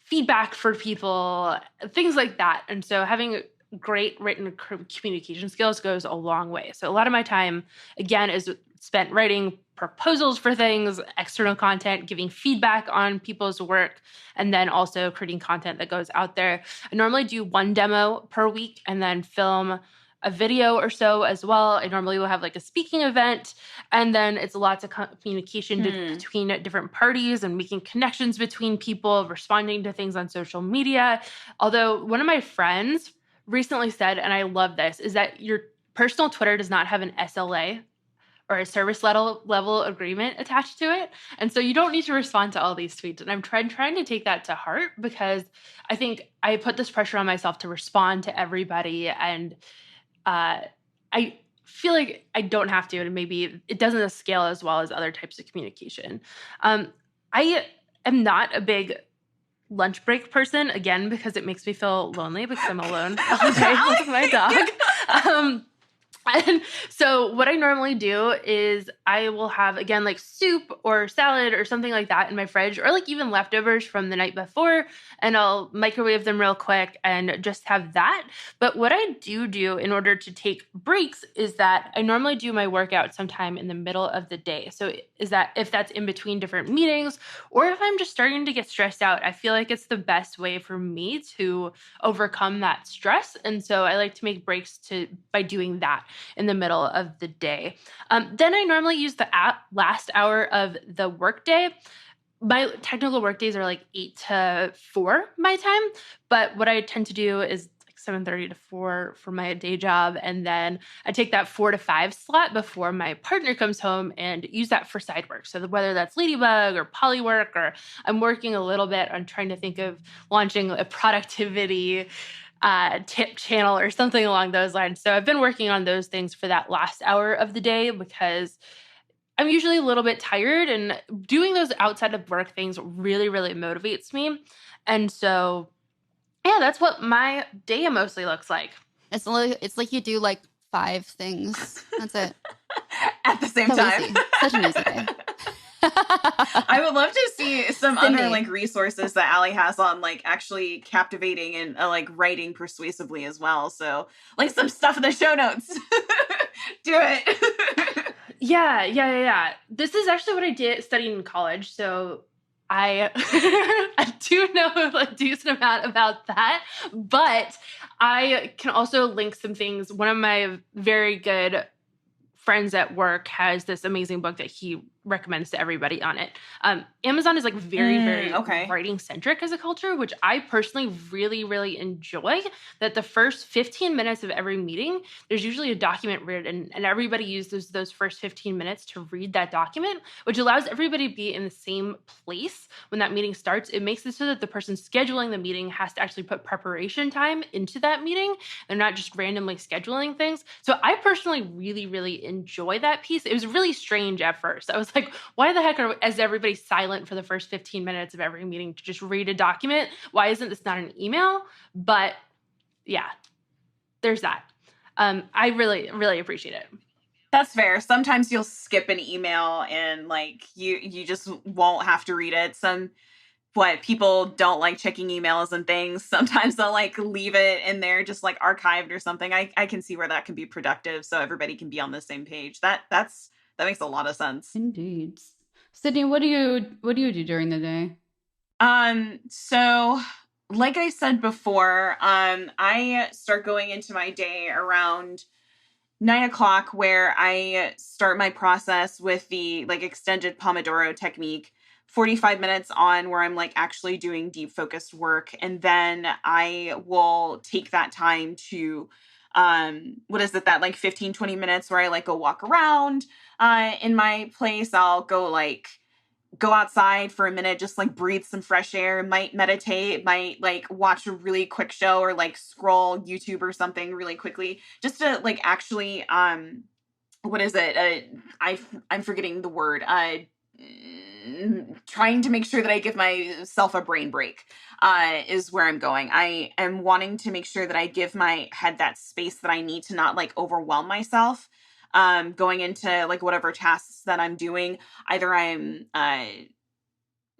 feedback for people, things like that. And so having great written communication skills goes a long way. So a lot of my time, again, is spent writing proposals for things, external content, giving feedback on people's work, and then also creating content that goes out there. I normally do one demo per week and then film a video or so as well. I normally will have like a speaking event, and then it's lots of communication between different parties and making connections between people, responding to things on social media. Although one of my friends recently said, and I love this, is that your personal Twitter does not have an SLA or a service level agreement attached to it. And so you don't need to respond to all these tweets. And I'm trying to take that to heart, because I think I put this pressure on myself to respond to everybody. And I feel like I don't have to, and maybe it doesn't scale as well as other types of communication. I am not a big lunch break person, again, because it makes me feel lonely because I'm alone all day with my dog. And so what I normally do is I will have, again, like soup or salad or something like that in my fridge, or like even leftovers from the night before, and I'll microwave them real quick and just have that. But what I do in order to take breaks is that I normally do my workout sometime in the middle of the day. So is that if that's in between different meetings, or if I'm just starting to get stressed out, I feel like it's the best way for me to overcome that stress. And so I like to make breaks by doing that in the middle of the day. Then I normally use the last hour of the workday. My technical workdays are like 8 to 4 my time, but what I tend to do is like 7:30 to 4 for my day job, and then I take that 4 to 5 slot before my partner comes home and use that for side work. So whether that's Ladybug or Polywork, or I'm working a little bit on trying to think of launching a productivity tip channel or something along those lines. So I've been working on those things for that last hour of the day, because I'm usually a little bit tired, and doing those outside of work things really, really motivates me. And so, yeah, that's what my day mostly looks like. It's like you do like 5 things. That's it. At the same time. Easy. Such an easy day. I would love to see some other like resources that Allie has on like actually captivating and like writing persuasively as well. So like some stuff in the show notes. Do it. Yeah. This is actually what I did studying in college. So I do know a decent amount about that, but I can also link some things. One of my very good friends at work has this amazing book that he recommends to everybody on it. Amazon is like very writing centric as a culture, which I personally really, really enjoy. That the first 15 minutes of every meeting, there's usually a document written, and everybody uses those first 15 minutes to read that document, which allows everybody to be in the same place when that meeting starts. It makes it so that the person scheduling the meeting has to actually put preparation time into that meeting. They're not just randomly scheduling things. So I personally really, really enjoy that piece. It was really strange at first. I was like, why the heck is everybody silent for the first 15 minutes of every meeting to just read a document? Why isn't this not an email? But yeah, there's that. I really, really appreciate it. That's fair. Sometimes you'll skip an email and like you just won't have to read it. People don't like checking emails and things. Sometimes they'll like leave it in there just like archived or something. I can see where that can be productive, so everybody can be on the same page. That makes a lot of sense. Indeed. Sydney, what do you do during the day? So like I said before, I start going into my day around 9 o'clock, where I start my process with the like extended Pomodoro technique. 45 minutes on where I'm like actually doing deep focused work. And then I will take that time to, that like 15, 20 minutes where I like go walk around, in my place. I'll go outside for a minute, just like breathe some fresh air, might meditate, might like watch a really quick show or like scroll YouTube or something really quickly just to like actually, I'm forgetting the word, trying to make sure that I give myself a brain break, is where I'm going. I am wanting to make sure that I give my head that space that I need to not like overwhelm myself, going into like whatever tasks that I'm doing. Either I'm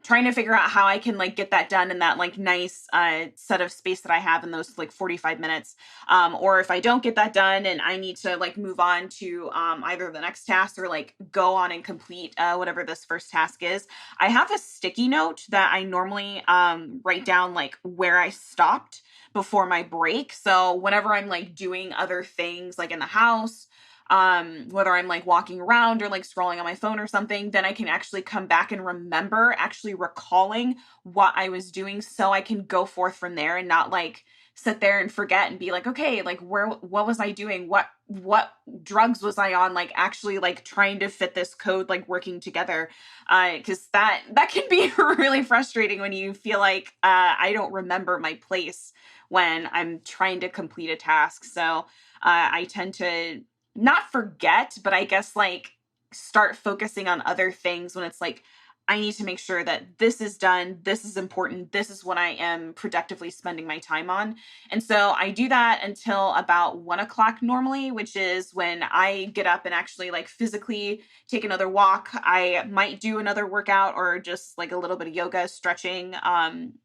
trying to figure out how I can like get that done in that like nice set of space that I have in those like 45 minutes. Or if I don't get that done and I need to like move on to either the next task or like go on and complete whatever this first task is, I have a sticky note that I normally write down like where I stopped before my break. So whenever I'm like doing other things like in the house, whether I'm like walking around or like scrolling on my phone or something, then I can actually come back and remember actually recalling what I was doing, so I can go forth from there and not like sit there and forget and be like, okay, like what was I doing? What drugs was I on? Like actually like trying to fit this code, like working together. Cause that can be really frustrating when you feel like, I don't remember my place when I'm trying to complete a task. So, I tend to not forget, but I guess like start focusing on other things when it's like, I need to make sure that this is done. This is important. This is what I am productively spending my time on. And so I do that until about 1 o'clock normally, which is when I get up and actually like physically take another walk. I might do another workout or just like a little bit of yoga, stretching,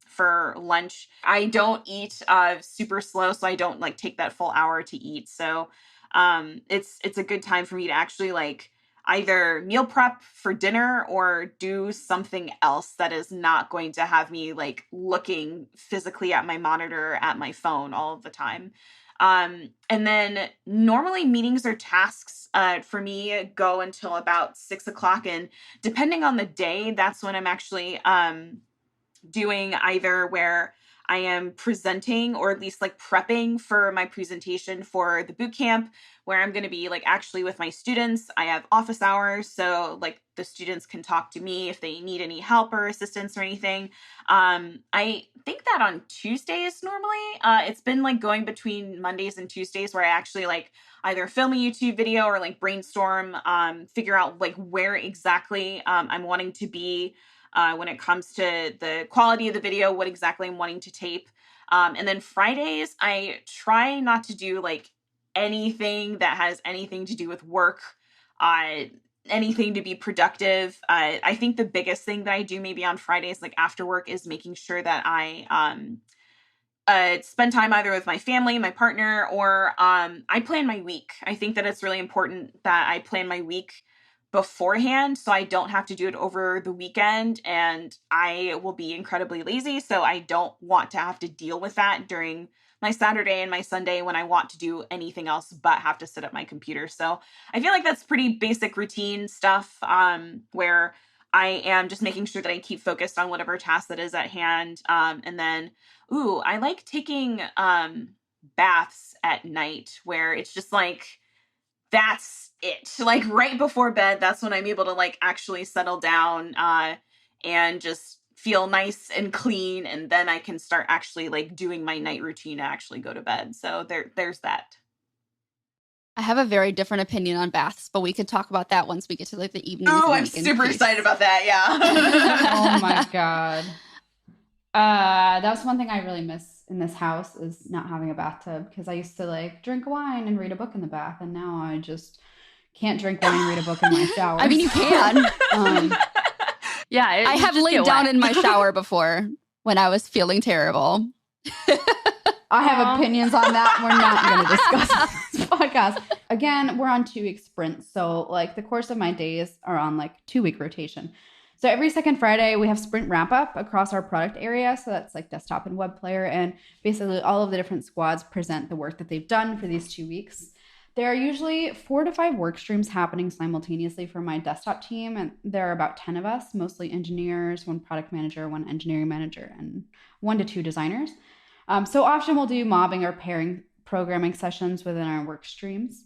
for lunch. I don't eat, super slow. So I don't like take that full hour to eat. So, it's a good time for me to actually like either meal prep for dinner or do something else that is not going to have me like looking physically at my monitor, at my phone all of the time. And then normally meetings or tasks, for me go until about 6 o'clock, and depending on the day, that's when I'm actually, doing either where I am presenting or at least like prepping for my presentation for the boot camp, where I'm going to be like actually with my students. I have office hours, so like the students can talk to me if they need any help or assistance or anything. I think that on Tuesdays normally, it's been like going between Mondays and Tuesdays where I actually like either film a YouTube video or like brainstorm, figure out like where exactly I'm wanting to be when it comes to the quality of the video, what exactly I'm wanting to tape. And then Fridays, I try not to do like anything that has anything to do with work, anything to be productive. I think the biggest thing that I do maybe on Fridays, like after work, is making sure that I spend time either with my family, my partner, or I plan my week. I think that it's really important that I plan my week beforehand so I don't have to do it over the weekend, and I will be incredibly lazy. So I don't want to have to deal with that during my Saturday and my Sunday when I want to do anything else but have to sit at my computer. So I feel like that's pretty basic routine stuff, where I am just making sure that I keep focused on whatever task that is at hand. And then, I like taking baths at night, where it's just like, that's it. Like right before bed, that's when I'm able to like actually settle down, and just feel nice and clean. And then I can start actually like doing my night routine to actually go to bed. So there's that. I have a very different opinion on baths, but we could talk about that once we get to like the evening. Oh, I'm super excited about that. Yeah. Oh my God. That's one thing I really miss in this house, is not having a bathtub, because I used to like drink wine and read a book in the bath, and now I just can't drink wine and read a book in my shower. I mean, you can. Yeah, I have laid down in my shower before when I was feeling terrible. I have opinions on that. We're not going to discuss on this podcast. Again, we're on 2-week sprints. So like the course of my days are on like 2-week rotation. So every second Friday, we have sprint wrap up across our product area. So that's like desktop and web player. And basically all of the different squads present the work that they've done for these 2 weeks. There are usually 4 to 5 work streams happening simultaneously for my desktop team. And there are about 10 of us, mostly engineers, 1 product manager, 1 engineering manager, and 1 to 2 designers. So often we'll do mobbing or pairing programming sessions within our work streams.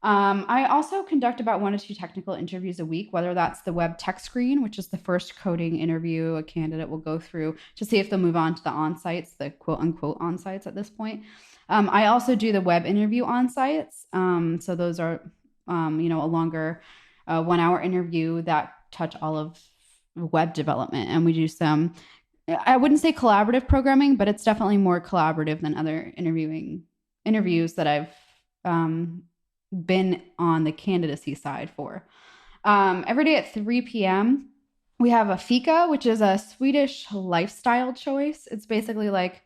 I also conduct about 1 to 2 technical interviews a week, whether that's the web tech screen, which is the first coding interview a candidate will go through to see if they'll move on to the on-sites, the quote unquote on-sites at this point. I also do the web interview on-sites. So those are, a longer 1-hour interview that touch all of web development. And we do some, I wouldn't say collaborative programming, but it's definitely more collaborative than other interviews that I've been on the candidacy side for. Every day at 3 p.m., We have a fika, which is a Swedish lifestyle choice. It's basically like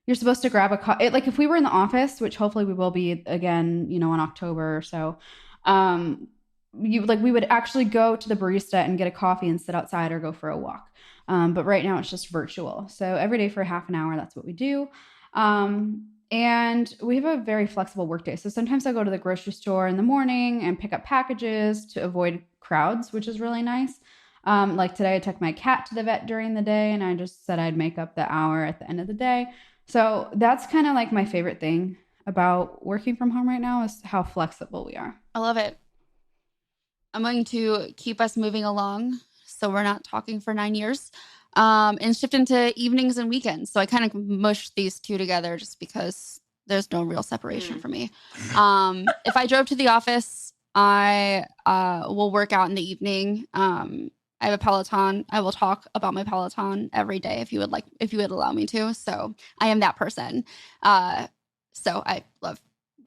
you're supposed to grab like if we were in the office, which hopefully we will be again, in October or so. We would actually go to the barista and get a coffee and sit outside or go for a walk. But right now it's just virtual. So every day for half an hour, that's what we do. And we have a very flexible workday. So sometimes I go to the grocery store in the morning and pick up packages to avoid crowds, which is really nice. Like today, I took my cat to the vet during the day, and I just said I'd make up the hour at the end of the day. So that's kind of like my favorite thing about working from home right now is how flexible we are. I love it. I'm going to keep us moving along so we're not talking for 9 years and shift into evenings and weekends. So I kind of mushed these two together just because there's no real separation for me. If I drove to the office, I will work out in the evening. I have a Peloton. I will talk about my Peloton every day if you would allow me to. So I am that person. So I love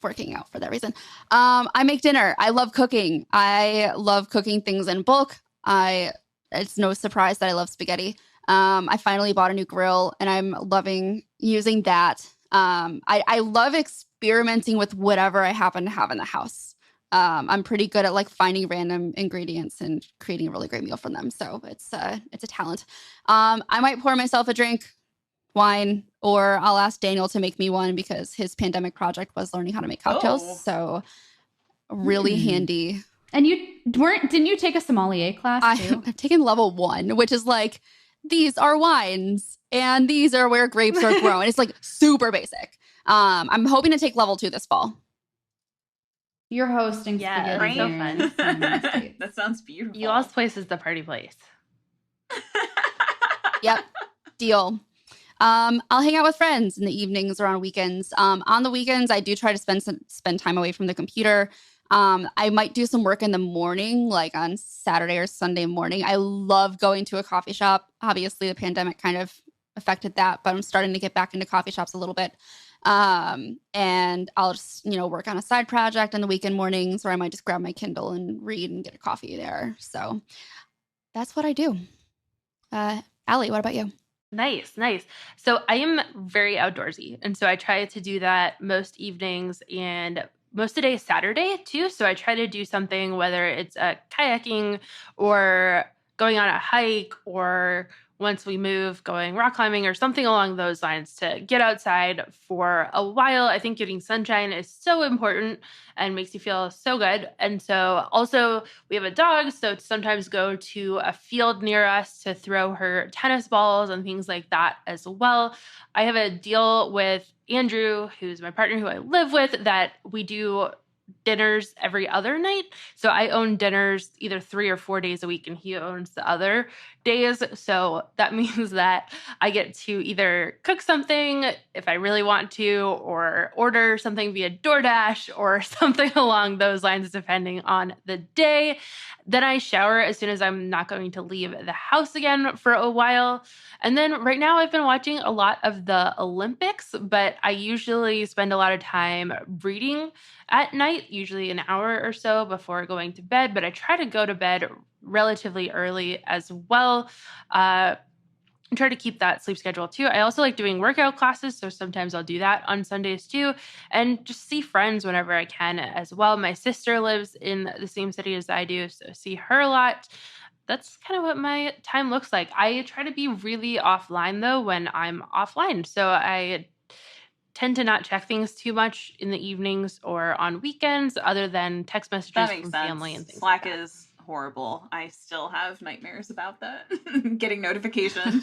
working out for that reason. I make dinner. I love cooking. I love cooking things in bulk. It's no surprise that I love spaghetti. I finally bought a new grill and I'm loving using that. I love experimenting with whatever I happen to have in the house. I'm pretty good at like finding random ingredients and creating a really great meal from them. So it's a talent. I might pour myself a drink, wine, or I'll ask Daniel to make me one because his pandemic project was learning how to make cocktails. Oh. So really handy. And didn't you take a sommelier class too? I've taken level 1, which is like, these are wines and these are where grapes are grown. It's like super basic. I'm hoping to take level 2 this fall. You're hosting spaghetti. right? So fun. That sounds beautiful. You all's place is the party place. Yep. Deal. I'll hang out with friends in the evenings or on weekends. On the weekends, I do try to spend time away from the computer. I might do some work in the morning, like on Saturday or Sunday morning. I love going to a coffee shop. Obviously, the pandemic kind of affected that, but I'm starting to get back into coffee shops a little bit. And I'll just, work on a side project on the weekend mornings, or I might just grab my Kindle and read and get a coffee there. So that's what I do. Allie, what about you? Nice. So I am very outdoorsy. And so I try to do that most evenings and most of the day Saturday too. So I try to do something, whether it's kayaking or going on a hike, or once we move, going rock climbing or something along those lines, to get outside for a while. I think getting sunshine is so important and makes you feel so good. And so also we have a dog, so sometimes go to a field near us to throw her tennis balls and things like that as well. I have a deal with Andrew, who's my partner who I live with, that we do dinners every other night. So I own dinners either 3 or 4 days a week, and he owns the other days. So that means that I get to either cook something if I really want to, or order something via DoorDash or something along those lines, depending on the day. Then I shower as soon as I'm not going to leave the house again for a while. And then right now I've been watching a lot of the Olympics, but I usually spend a lot of time reading at night, usually an hour or so before going to bed, but I try to go to bed relatively early as well. I try to keep that sleep schedule too. I also like doing workout classes, so sometimes I'll do that on Sundays too, and just see friends whenever I can as well. My sister lives in the same city as I do, so see her a lot. That's kind of what my time looks like. I try to be really offline though when I'm offline, so I tend to not check things too much in the evenings or on weekends, other than text messages from family and things. Slack like that. is horrible. I still have nightmares about that. Getting notifications.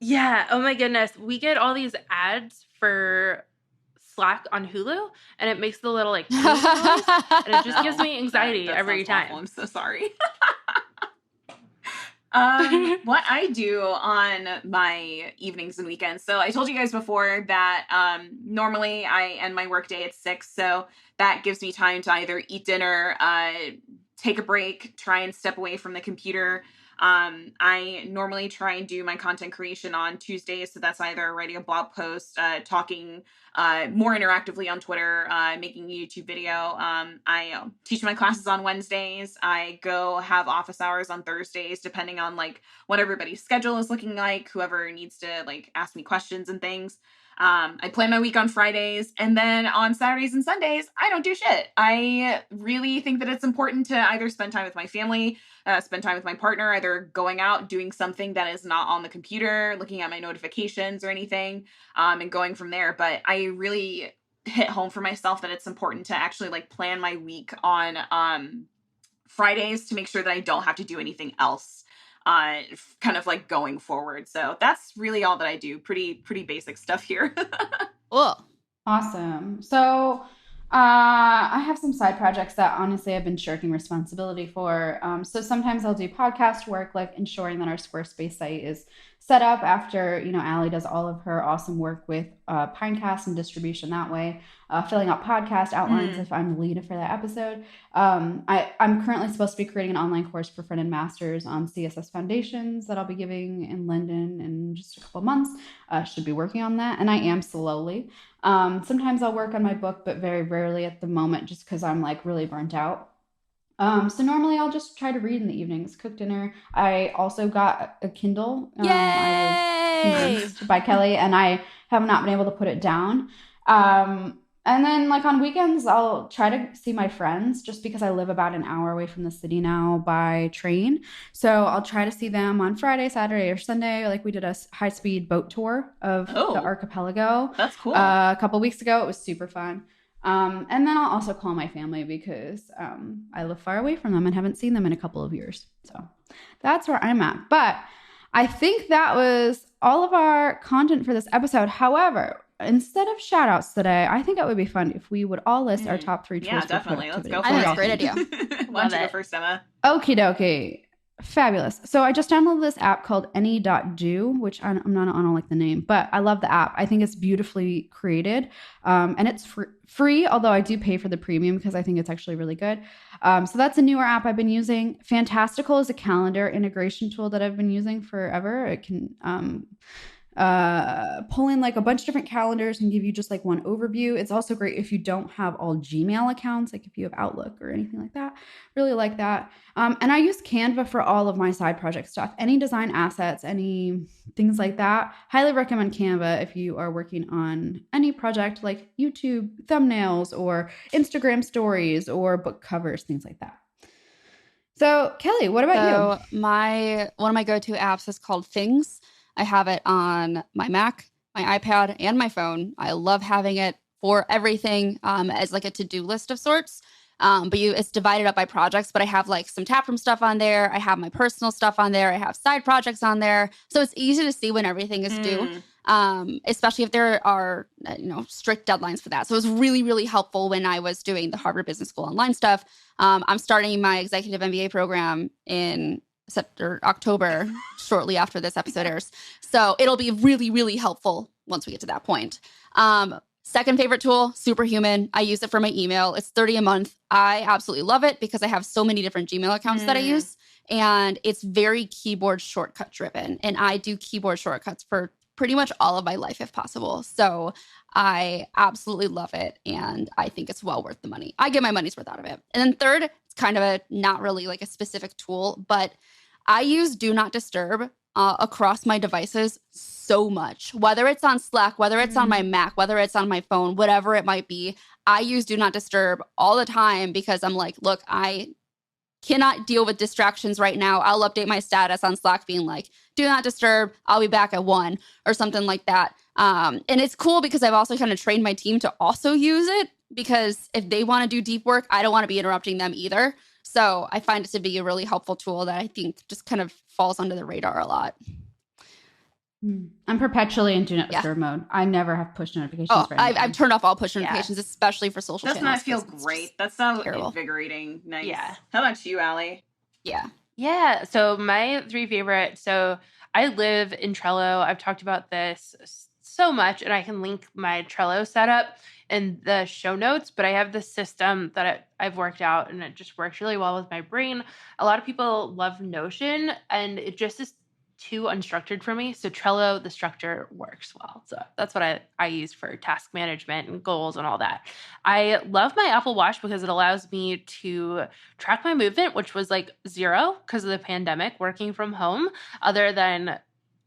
Yeah. Oh my goodness. We get all these ads for Slack on Hulu, and it makes the little like noise, and it just gives me anxiety that every sounds time. awful. I'm so sorry. What I do on my evenings and weekends. So I told you guys before that normally I end my workday at 6. So that gives me time to either eat dinner, take a break, try and step away from the computer. I normally try and do my content creation on Tuesdays. So that's either writing a blog post, talking more interactively on Twitter, making a YouTube video. I teach my classes on Wednesdays. I go have office hours on Thursdays, depending on like what everybody's schedule is looking like, whoever needs to like ask me questions and things. I plan my week on Fridays, and then on Saturdays and Sundays, I don't do shit. I really think that it's important to either spend time with my family, spend time with my partner, either going out, doing something that is not on the computer, looking at my notifications or anything, and going from there. But I really hit home for myself that it's important to actually like plan my week on Fridays to make sure that I don't have to do anything else. Kind of like going forward. So that's really all that I do. Pretty basic stuff here. Cool. Awesome. So I have some side projects that honestly I've been shirking responsibility for. So sometimes I'll do podcast work, like ensuring that our Squarespace site is set up after, Allie does all of her awesome work with Pinecast and distribution that way, filling out podcast outlines if I'm the lead for that episode. I'm currently supposed to be creating an online course for front-end masters on CSS foundations that I'll be giving in London in just a couple months. Should be working on that, and I am slowly. Sometimes I'll work on my book, but very rarely at the moment just because I'm like really burnt out. So normally I'll just try to read in the evenings, cook dinner. I also got a Kindle. Yay! I was convinced by Kelly, and I have not been able to put it down. And then like on weekends, I'll try to see my friends just because I live about an hour away from the city now by train. So I'll try to see them on Friday, Saturday, or Sunday. Like we did a high-speed boat tour of the archipelago. That's cool. A couple weeks ago. It was super fun. And then I'll also call my family because I live far away from them and haven't seen them in a couple of years. So that's where I'm at. But I think that was all of our content for this episode. However, instead of shout outs today, I think it would be fun if we would all list our top 3 tools. Yeah, for definitely. Let's go for I think it. that's a great idea. Why don't you go first, Emma? Okie dokie. Fabulous. So I just downloaded this app called any.do, which I don't like the name, but I love the app. I think it's beautifully created, and it's free, although I do pay for the premium because I think it's actually really good. So that's a newer app I've been using. Fantastical is a calendar integration tool that I've been using forever. It can pull in like a bunch of different calendars and give you just like one overview. It's also great if you don't have all Gmail accounts, like if you have Outlook or anything like that. Really like that. And I use Canva for all of my side project stuff. Any design assets, any things like that. Highly recommend Canva if you are working on any project like YouTube thumbnails or Instagram stories or book covers, things like that. So Kelly, what about you? One of my go-to apps is called Things. I have it on my Mac, my iPad, and my phone. I love having it for everything as like a to-do list of sorts. But it's divided up by projects, but I have like some taproom stuff on there. I have my personal stuff on there. I have side projects on there. So it's easy to see when everything is due, especially if there are, strict deadlines for that. So it was really, really helpful when I was doing the Harvard Business School online stuff. I'm starting my executive MBA program in October, shortly after this episode airs. So it'll be really, really helpful once we get to that point. Second favorite tool, Superhuman. I use it for my email. It's $30 a month. I absolutely love it because I have so many different Gmail accounts that I use. And it's very keyboard shortcut driven. And I do keyboard shortcuts for pretty much all of my life if possible. So I absolutely love it. And I think it's well worth the money. I get my money's worth out of it. And then third, it's kind of a not really like a specific tool, but I use Do Not Disturb across my devices so much, whether it's on Slack, whether it's on my Mac, whether it's on my phone, whatever it might be. I use Do Not Disturb all the time because I'm like, look, I cannot deal with distractions right now. I'll update my status on Slack being like, Do Not Disturb, I'll be back at 1 or something like that. And it's cool because I've also kind of trained my team to also use it because if they want to do deep work, I don't want to be interrupting them either. So I find it to be a really helpful tool that I think just kind of falls under the radar a lot. I'm perpetually in Do Not Disturb mode. I never have push notifications. I've turned off all push notifications, especially for social channels. Doesn't that feel great? That's so invigorating. Nice. Yeah. How about you, Allie? Yeah. So my 3 favorite. So I live in Trello. I've talked about this so much, and I can link my Trello setup in the show notes, but I have this system that I've worked out, and it just works really well with my brain. A lot of people love Notion, and it just is too unstructured for me. So Trello, the structure works well. So that's what I use for task management and goals and all that. I love my Apple Watch because it allows me to track my movement, which was like 0 because of the pandemic, working from home, other than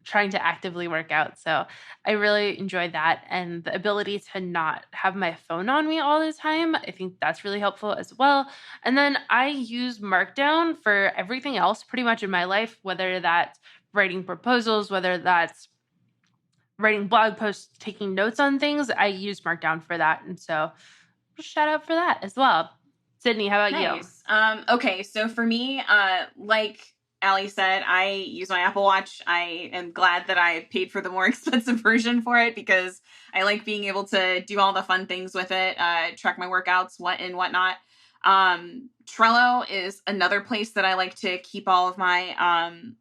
trying to actively work out. So I really enjoy that. And the ability to not have my phone on me all the time, I think that's really helpful as well. And then I use Markdown for everything else pretty much in my life, whether that's writing proposals, whether that's writing blog posts, taking notes on things. I use Markdown for that. And so shout out for that as well. Sydney, how about you? Okay, so for me, like Allie said, I use my Apple Watch. I am glad that I paid for the more expensive version for it because I like being able to do all the fun things with it, track my workouts, whatnot. Trello is another place that I like to keep all of my,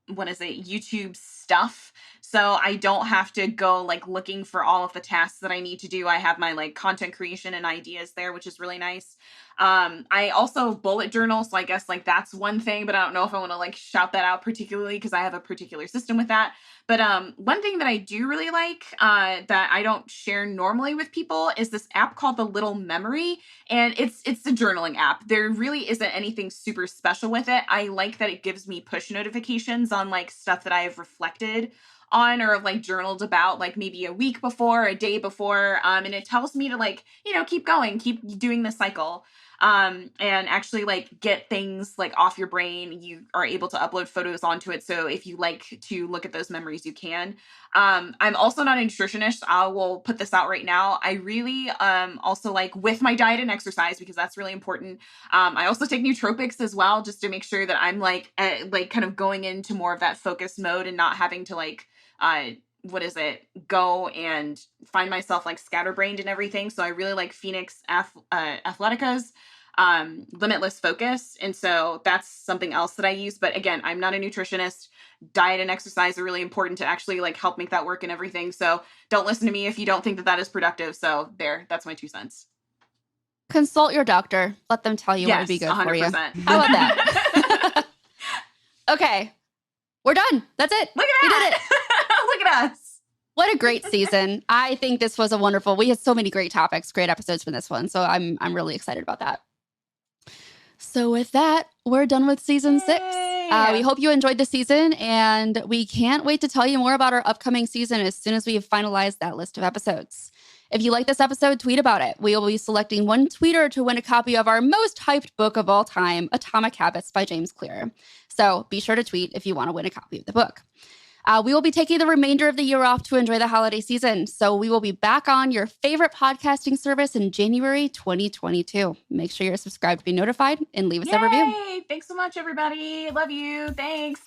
YouTube stuff. So I don't have to go like looking for all of the tasks that I need to do. I have my like content creation and ideas there, which is really nice. I also bullet journal. So I guess like that's one thing, but I don't know if I want to like shout that out particularly because I have a particular system with that. But one thing that I do really like that I don't share normally with people is this app called the Little Memory. And it's a journaling app. There really isn't anything super special with it. I like that it gives me push notifications on like stuff that I have reflected on or like journaled about like maybe a week before, a day before. And it tells me to like, keep going, keep doing the cycle. And actually like get things like off your brain. You are able to upload photos onto it. So if you like to look at those memories, you can. I'm also not a nutritionist. I will put this out right now. I really also like with my diet and exercise because that's really important. I also take nootropics as well, just to make sure that I'm like kind of going into more of that focus mode and not having to like go and find myself like scatterbrained and everything. So I really like Phoenix Athletica's Limitless Focus. And so that's something else that I use. But again, I'm not a nutritionist. Diet and exercise are really important to actually like help make that work and everything. So don't listen to me if you don't think that that is productive. So that's my 2 cents. Consult your doctor. Let them tell you what would be good 100%. For you. How about that? Okay. We're done. That's it. Look at that. We did it. Look at us. What a great season. I think this was we had so many great topics, great episodes from this one. So I'm really excited about that. So with that, we're done with season 6. We hope you enjoyed the season, and we can't wait to tell you more about our upcoming season as soon as we have finalized that list of episodes. If you like this episode, tweet about it. We will be selecting one tweeter to win a copy of our most hyped book of all time, Atomic Habits by James Clear. So be sure to tweet if you want to win a copy of the book. We will be taking the remainder of the year off to enjoy the holiday season. So we will be back on your favorite podcasting service in January 2022. Make sure you're subscribed to be notified and leave us a review. Thanks so much, everybody. Love you. Thanks.